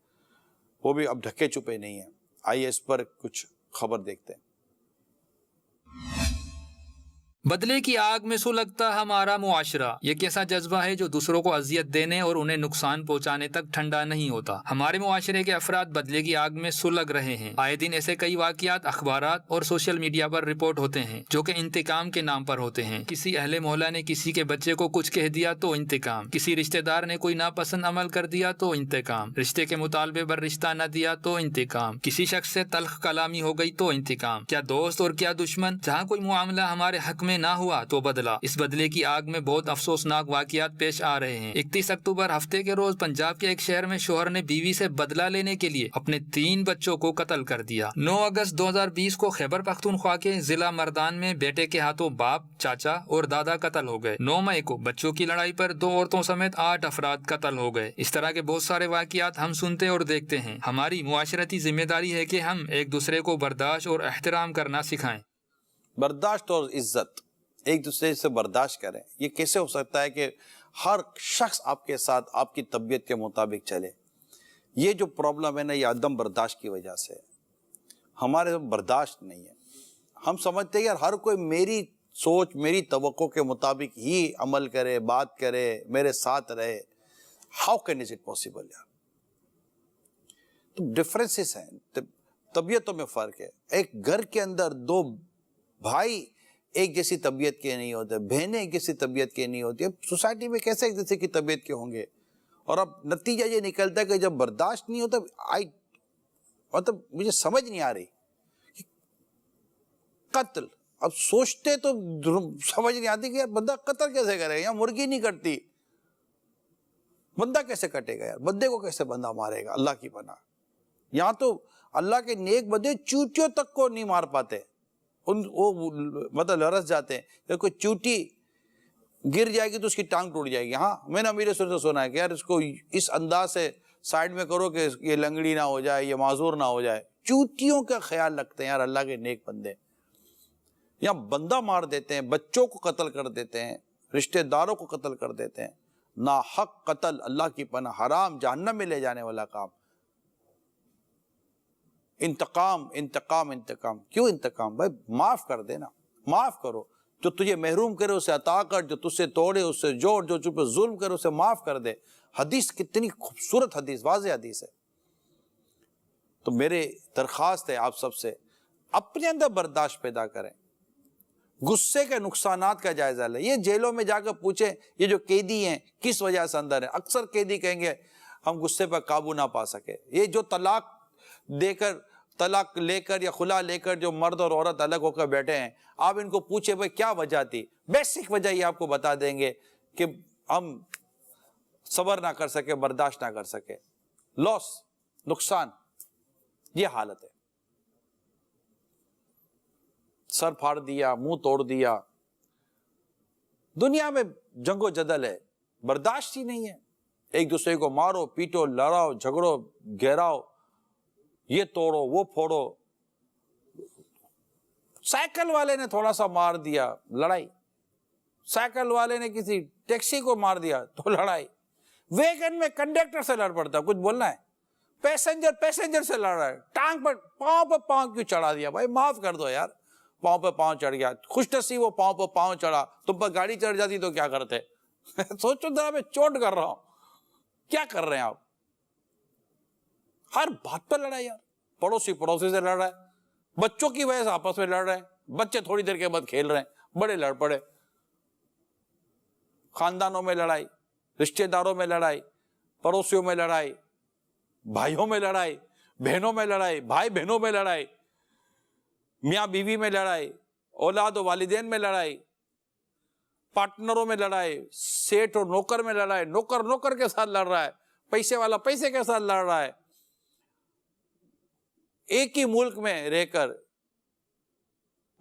وہ بھی اب ڈھکے چھپے نہیں ہیں. آئیے اس پر کچھ خبر دیکھتے ہیں. بدلے کی آگ میں سلگتا ہمارا معاشرہ، یہ کیسا جذبہ ہے جو دوسروں کو اذیت دینے اور انہیں نقصان پہنچانے تک ٹھنڈا نہیں ہوتا. ہمارے معاشرے کے افراد بدلے کی آگ میں سلگ رہے ہیں. آئے دن ایسے کئی واقعات اخبارات اور سوشل میڈیا پر رپورٹ ہوتے ہیں جو کہ انتقام کے نام پر ہوتے ہیں. کسی اہل محلہ نے کسی کے بچے کو کچھ کہہ دیا تو انتقام، کسی رشتہ دار نے کوئی ناپسند عمل کر دیا تو انتقام، رشتے کے مطالبے پر رشتہ نہ دیا تو انتقام، کسی شخص سے تلخ کلامی ہو گئی تو انتقام. کیا دوست اور کیا دشمن. جہاں کوئی معاملہ ہمارے حق میں نہ ہوا تو بدلا۔ اس بدلے کی آگ میں بہت افسوسناک واقعات پیش آ رہے ہیں۔ 31 اکتوبر ہفتے کے روز پنجاب کے ایک شہر میں شوہر نے بیوی سے بدلہ لینے کے لیے اپنے 3 بچوں کو قتل کر دیا۔ 9 اگست 2020 کو خیبر پختونخوا کے ضلع مردان میں بیٹے کے ہاتھوں باپ، چاچا اور دادا قتل ہو گئے۔ 9 مئی کو بچوں کی لڑائی پر 2 عورتوں سمیت 8 افراد قتل ہو گئے۔ اس طرح کے بہت سارے واقعات ہم سنتے اور دیکھتے ہیں۔ ہماری معاشرتی ذمہ داری ہے کہ ہم ایک دوسرے کو برداشت اور احترام کرنا سکھائیں۔ برداشت اور عزت، ایک دوسرے سے برداشت کریں۔ یہ کیسے ہو سکتا ہے کہ ہر شخص آپ کے ساتھ آپ کی طبیعت کے مطابق چلے؟ یہ جو پرابلم ہے نا، یہ عدم برداشت کی وجہ سے ہے۔ ہمارے برداشت نہیں ہے۔ ہم سمجھتے ہیں یار ہر کوئی میری سوچ، میری توقع کے مطابق ہی عمل کرے، بات کرے، میرے ساتھ رہے۔ How can is it possible یار؟ تو ڈفرینسز ہیں، طبیعتوں میں فرق ہے۔ ایک گھر کے اندر 2 بھائی ایک جیسی طبیعت کے نہیں ہوتے، بہنیں ایک جیسی طبیعت کے نہیں ہوتی، اب سوسائٹی میں کیسے ایک جیسے کی طبیعت کے ہوں گے؟ اور اب نتیجہ یہ نکلتا ہے کہ جب برداشت نہیں ہوتا، مطلب مجھے سمجھ نہیں آ رہی، قتل، اب سوچتے تو سمجھ نہیں آتی کہ یار بندہ قتل کیسے کرے گا؟ یہاں مرغی نہیں کٹتی، بندہ کیسے کٹے گا یار؟ بندے کو کیسے بندہ مارے گا؟ اللہ کی پناہ، یہاں تو اللہ کے نیک بندے چوٹیوں تک کو نہیں مار پاتے، وہ مطلب لرس جاتے ہیں۔ کوئی چوٹی گر جائے گی تو اس کی ٹانگ ٹوٹ جائے گی۔ ہاں میں نے میرے سر سے سنا ہے کہ یار اس کو اس انداز سے سائیڈ میں کرو کہ یہ لنگڑی نہ ہو جائے، یہ معذور نہ ہو جائے۔ چوٹیوں کا خیال رکھتے ہیں یار اللہ کے نیک بندے، یہاں بندہ مار دیتے ہیں، بچوں کو قتل کر دیتے ہیں، رشتہ داروں کو قتل کر دیتے ہیں۔ ناحق قتل اللہ کی پناہ، حرام، جہنم میں لے جانے والا کام۔ انتقام انتقام انتقام، کیوں انتقام؟ بھائی معاف کر دینا، معاف کرو۔ جو تجھے محروم کرے اسے عطا کر، جو تجھ سے توڑے اس سے جوڑ، جو تجھ پہ ظلم کرے اسے معاف کر دے۔ حدیث کتنی خوبصورت حدیث، واضح حدیث ہے۔ تو میرے درخواست ہے آپ سب سے، اپنے اندر برداشت پیدا کریں، غصے کے نقصانات کا جائزہ لیں۔ یہ جیلوں میں جا کر پوچھیں یہ جو قیدی ہیں کس وجہ سے اندر ہیں، اکثر قیدی کہیں گے ہم غصے پر قابو نہ پا سکے۔ یہ جو طلاق لے کر یا خلا لے کر جو مرد اور عورت الگ ہو کر بیٹھے ہیں، آپ ان کو پوچھیں بھائی کیا وجہ تھی، بیسک وجہ یہ آپ کو بتا دیں گے کہ ہم صبر نہ کر سکے، برداشت نہ کر سکے، لاس، نقصان، یہ حالت ہے۔ سر پھاڑ دیا، منہ توڑ دیا، دنیا میں جنگ و جدل ہے، برداشت ہی نہیں ہے۔ ایک دوسرے کو مارو، پیٹو، لڑاؤ، جھگڑو، گھیراؤ، یہ توڑو، وہ پھوڑو۔ سائیکل والے نے تھوڑا سا مار دیا، لڑائی۔ سائیکل والے نے کسی ٹیکسی کو مار دیا تو لڑائی۔ ویگن میں کنڈکٹر سے لڑ پڑتا، کچھ بولنا ہے، پیسنجر سے لڑ رہا ہے، ٹانگ پر پاؤں کیوں چڑھا دیا؟ بھائی معاف کر دو یار، پاؤں پہ پاؤں چڑھ گیا، خوش نصیب وہ پاؤں پہ پاؤں چڑھا، تم پر گاڑی چڑھ جاتی تو کیا کرتے؟ سوچو ذرا، میں چوٹ کر رہا ہوں، کیا کر رہے ہیں آپ؟ ہر بات پر لڑائی یار، پڑوسی سے لڑ رہا ہے، بچوں کی وجہ سے آپس میں لڑ رہے ہیں، بچے تھوڑی دیر کے بعد کھیل رہے ہیں، بڑے لڑ پڑے، خاندانوں میں لڑائی، رشتہ داروں میں لڑائی، پڑوسیوں میں لڑائی، بھائیوں میں لڑائی، بہنوں میں لڑائی، بھائی بہنوں میں لڑائی، میاں بیوی میں لڑائی، اولاد و والدین میں لڑائی، پارٹنروں میں لڑائی، سیٹ اور نوکر میں لڑائی، نوکر کے ساتھ لڑ رہا ہے، پیسے والا پیسے کے ساتھ لڑ رہا ہے، ایک ہی ملک میں رہ کر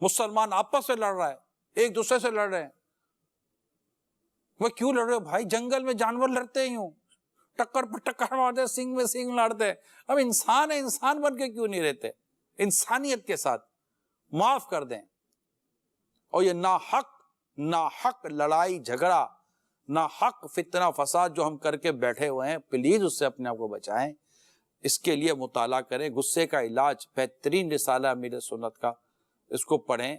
مسلمان آپس میں لڑ رہا ہے، ایک دوسرے سے لڑ رہے ہیں۔ وہ کیوں لڑ رہے ہو بھائی؟ جنگل میں جانور لڑتے ہی ہوں، ٹکر پر ٹکر مارتے، سنگ میں سنگ لڑتے، اب انسان ہے، انسان بن کے کیوں نہیں رہتے؟ انسانیت کے ساتھ معاف کر دیں۔ اور یہ ناحق لڑائی جھگڑا، ناحق فتنہ فساد جو ہم کر کے بیٹھے ہوئے ہیں، پلیز اس سے اپنے آپ کو بچائیں۔ اس کے لیے مطالعہ کریں، غصے کا علاج، بہترین رسالہ امیر سنت کا، اس کو پڑھیں،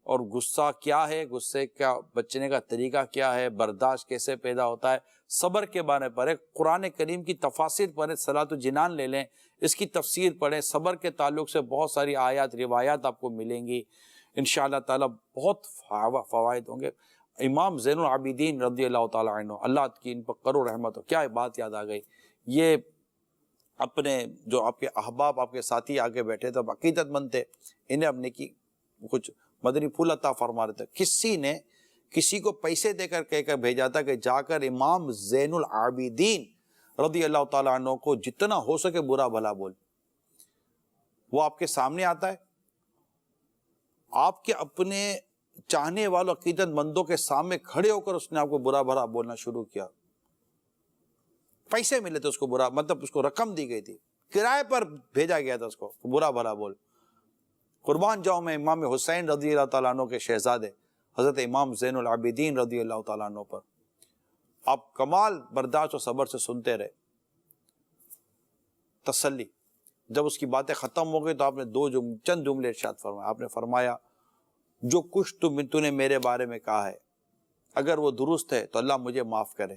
اور غصہ کیا ہے، غصے کا بچنے کا طریقہ کیا ہے، برداشت کیسے پیدا ہوتا ہے، صبر کے بارے پڑھیں، قرآن کریم کی تفاسیر پڑھیں، صلاۃ الجنان لے لیں، اس کی تفسیر پڑھیں، صبر کے تعلق سے بہت ساری آیات روایات آپ کو ملیں گی، انشاءاللہ تعالیٰ بہت فوائد ہوں گے۔ امام زین العابدین رضی اللہ تعالیٰ عنہ، اللہ کی ان پر کرو رحمت ہو، کیا بات یاد آ گئی، یہ اپنے جو آپ کے احباب، آپ کے ساتھی آگے بیٹھے تھے، عقیدت مند تھے، انہیں اپنے کی کچھ مدنی پھول عطا فرما رہے تھے. کسی نے کسی کو پیسے دے کر کہہ کر بھیجا تھا کہ جا کر امام زین العابدین رضی اللہ تعالیٰ عنہ کو جتنا ہو سکے برا بھلا بول. وہ آپ کے سامنے آتا ہے, آپ کے اپنے چاہنے والوں عقیدت مندوں کے سامنے کھڑے ہو کر اس نے آپ کو برا بھلا بولنا شروع کیا. پیسے ملے تھے اس کو برا, مطلب اس کو رقم دی گئی تھی, کرائے پر بھیجا گیا تھا اس کو برا بھلا بول. قربان جاؤں میں امام حسین رضی اللہ تعالیٰ عنہ کے شہزادے حضرت امام زین العابدین رضی اللہ تعالیٰ عنہ پر آپ کمال برداشت و صبر سے سنتے رہے. تسلی جب اس کی باتیں ختم ہو گئی تو آپ نے چند جملے ارشاد فرمایا. آپ نے فرمایا جو کچھ تو نے میرے بارے میں کہا ہے اگر وہ درست ہے تو اللہ مجھے معاف کرے,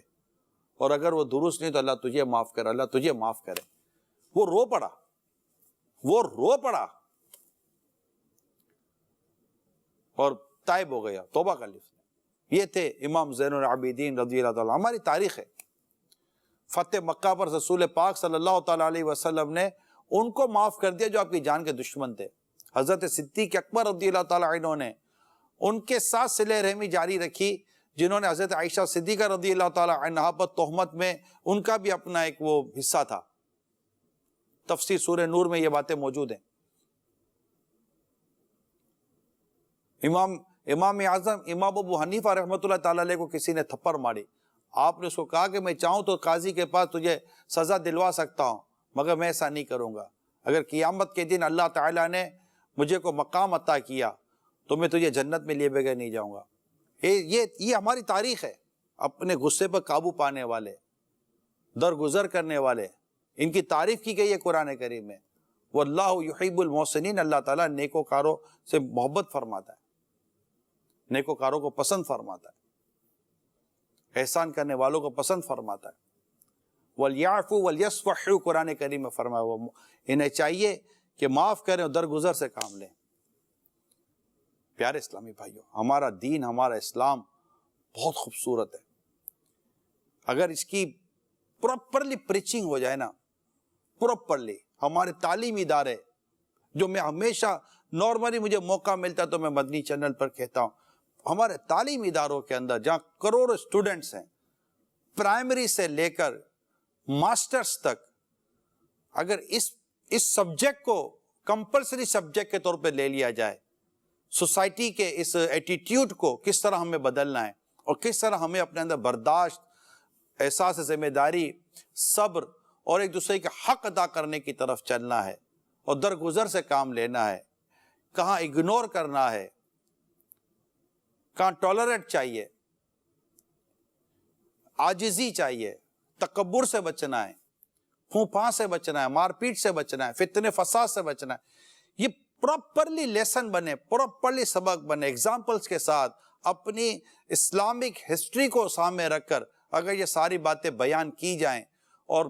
اور اگر وہ درست نہیں تو اللہ تجھے معاف کرے, اللہ تجھے معاف کرے. وہ رو پڑا اور تائب ہو گیا, توبہ کر لی اس نے. یہ تھے امام زین العابدین رضی اللہ تعالیٰ. ہماری تاریخ ہے, فتح مکہ پر رسول پاک صلی اللہ تعالیٰ علیہ وسلم نے ان کو معاف کر دیا جو آپ کی جان کے دشمن تھے. حضرت صدیق اکبر رضی اللہ تعالیٰ عنہ نے ان کے ساتھ صلہ رحمی جاری رکھی جنہوں نے حضرت عائشہ صدیقہ رضی اللہ تعالیٰ عنہا پر تہمت میں ان کا بھی اپنا ایک وہ حصہ تھا. تفسیر سورہ نور میں یہ باتیں موجود ہیں. امام اعظم امام ابو حنیفہ رحمۃ اللہ تعالیٰ علیہ کو کسی نے تھپڑ ماری. آپ نے اس کو کہا کہ میں چاہوں تو قاضی کے پاس تجھے سزا دلوا سکتا ہوں, مگر میں ایسا نہیں کروں گا. اگر قیامت کے دن اللہ تعالیٰ نے مجھے کو مقام عطا کیا تو میں تجھے جنت میں لیے بغیر نہیں جاؤں گا. یہ ہماری تاریخ ہے. اپنے غصے پر قابو پانے والے, درگزر کرنے والے, ان کی تعریف کی گئی ہے قرآن کریم میں. واللہ یحب المحسنین, اللہ تعالیٰ نیکوکاروں سے محبت فرماتا ہے, نیکوکاروں کو پسند فرماتا ہے, احسان کرنے والوں کو پسند فرماتا ہے. وَلْيَعْفُوا وَلْيَصْفَحُوا قرآن کریم میں فرمایا وہ انہیں چاہیے کہ معاف کریں اور درگزر سے کام لیں. پیارے اسلامی بھائیوں, ہمارا دین, ہمارا اسلام بہت خوبصورت ہے. اگر اس کی پراپرلی پریچنگ ہو جائے نا, پراپرلی, ہمارے تعلیمی ادارے جو میں ہمیشہ نارملی مجھے موقع ملتا تو میں مدنی چینل پر کہتا ہوں, ہمارے تعلیمی اداروں کے اندر جہاں کروڑوں اسٹوڈنٹس ہیں, پرائمری سے لے کر ماسٹرز تک, اگر اس سبجیکٹ کو کمپلسری سبجیکٹ کے طور پہ لے لیا جائے, سوسائٹی کے اس ایٹیٹیوڈ کو کس طرح ہمیں بدلنا ہے اور کس طرح ہمیں اپنے اندر برداشت, احساس ذمہ داری, صبر اور ایک دوسرے کے حق ادا کرنے کی طرف چلنا ہے اور درگزر سے کام لینا ہے, کہاں اگنور کرنا ہے, کہاں ٹالریٹ چاہیے, عاجزی چاہیے, تکبر سے بچنا ہے, پھونپھاں سے بچنا ہے, مار پیٹ سے بچنا ہے, فتنے فساد سے بچنا ہے. یہ پراپرلی لیسن بنے, پراپرلی سبق بنے, ایگزامپلز کے ساتھ اپنی اسلامک ہسٹری کو سامنے رکھ کر اگر یہ ساری باتیں بیان کی جائیں اور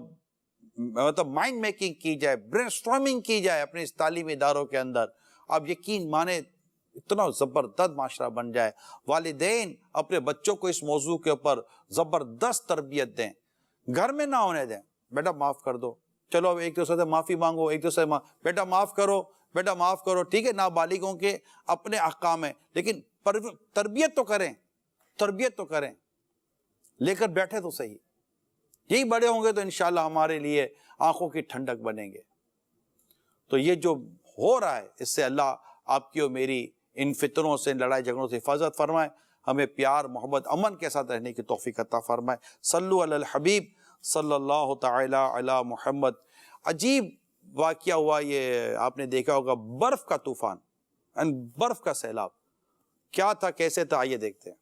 مطلب مائنڈ میکنگ کی جائے, برین سٹارمنگ کی جائے اپنے اس تعلیمی اداروں کے اندر, آپ یقین مانے اتنا زبردست معاشرہ بن جائے. والدین اپنے بچوں کو اس موضوع کے اوپر زبردست تربیت دیں, گھر میں نہ ہونے دیں. بیٹا معاف کر دو, چلو اب ایک دوسرے سے معافی مانگو, ایک دوسرے سے بیٹا معاف کرو, بیٹا معاف کرو, ٹھیک ہے. نابالغوں کے اپنے احکام ہیں, لیکن تربیت تو کریں, تربیت تو کریں, لے کر بیٹھے تو صحیح. یہی بڑے ہوں گے تو انشاءاللہ ہمارے لیے آنکھوں کی ٹھنڈک بنیں گے. تو یہ جو ہو رہا ہے اس سے اللہ آپ کی اور میری ان فتنوں سے, لڑائی جھگڑوں سے حفاظت فرمائے, ہمیں پیار, محبت, امن کے ساتھ رہنے کی توفیق عطا فرمائے. صلو علی الحبیب صلی اللہ تعالی علی محمد. عجیب واقعہ ہوا, یہ آپ نے دیکھا ہوگا, برف کا طوفان, برف کا سیلاب. کیا تھا, کیسے تھا, آئیے دیکھتے ہیں.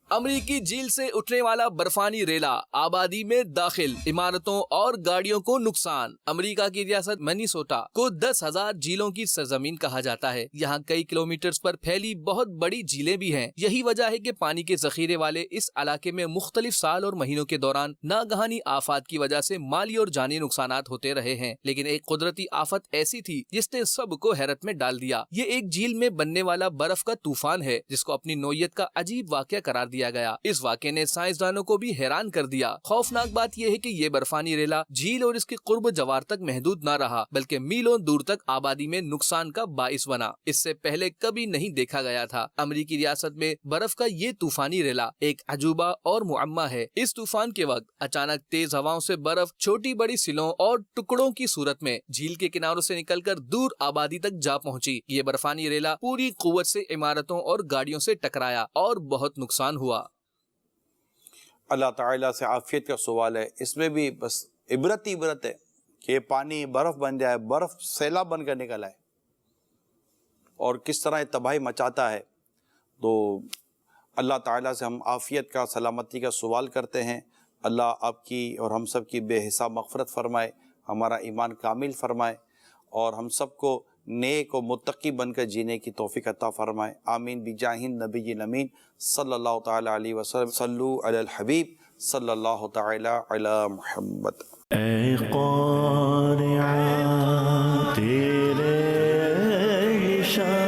امریکی جھیل سے اٹھنے والا برفانی ریلا آبادی میں داخل, عمارتوں اور گاڑیوں کو نقصان. امریکہ کی ریاست منیسوٹا کو 10,000 جھیلوں کی سرزمین کہا جاتا ہے. یہاں کئی کلومیٹرز پر پھیلی بہت بڑی جھیلیں بھی ہیں. یہی وجہ ہے کہ پانی کے ذخیرے والے اس علاقے میں مختلف سال اور مہینوں کے دوران ناگہانی آفات کی وجہ سے مالی اور جانی نقصانات ہوتے رہے ہیں. لیکن ایک قدرتی آفت ایسی تھی جس نے سب کو حیرت میں ڈال دیا. یہ ایک جھیل میں بننے والا برف کا طوفان ہے جس کو اپنی نوعیت کا عجیب واقعہ قرار دیا دیا گیا۔ اس واقعے نے سائنسدانوں کو بھی حیران کر دیا۔ خوفناک بات یہ ہے کہ یہ برفانی ریلا جھیل اور اس کے قرب جوار تک محدود نہ رہا بلکہ میلوں دور تک آبادی میں نقصان کا باعث بنا۔ اس سے پہلے کبھی نہیں دیکھا گیا تھا۔ امریکی ریاست میں برف کا یہ طوفانی ریلا ایک عجوبہ اور معمہ ہے۔ اس طوفان کے وقت اچانک تیز ہواؤں سے برف چھوٹی بڑی سیلوں اور ٹکڑوں کی صورت میں جھیل کے کناروں سے نکل کر دور آبادی تک جا پہنچی۔ یہ برفانی ریلا پوری قوت سے عمارتوں اور گاڑیوں سے ٹکرایا اور بہت نقصان ہوا۔ اللہ تعالیٰ سے عافیت کا سوال ہے، اس میں بھی بس عبرت ہی عبرت ہے کہ پانی برف بن جائے، برف سیلاب بن کر نکل آئے اور کس طرح یہ تباہی مچاتا ہے۔ تو اللہ تعالیٰ سے ہم عافیت کا، سلامتی کا سوال کرتے ہیں۔ اللہ آپ کی اور ہم سب کی بے حساب مغفرت فرمائے، ہمارا ایمان کامل فرمائے اور ہم سب کو نیک و متقی بن کر جینے کی توفیق عطا فرمائے۔ آمین بجاہ النبی الامین صلی اللہ تعالی علیہ وسلم۔ صلو علی الحبیب صلی اللہ تعالی علی محمد۔ اے قارعہ تیرے اشارے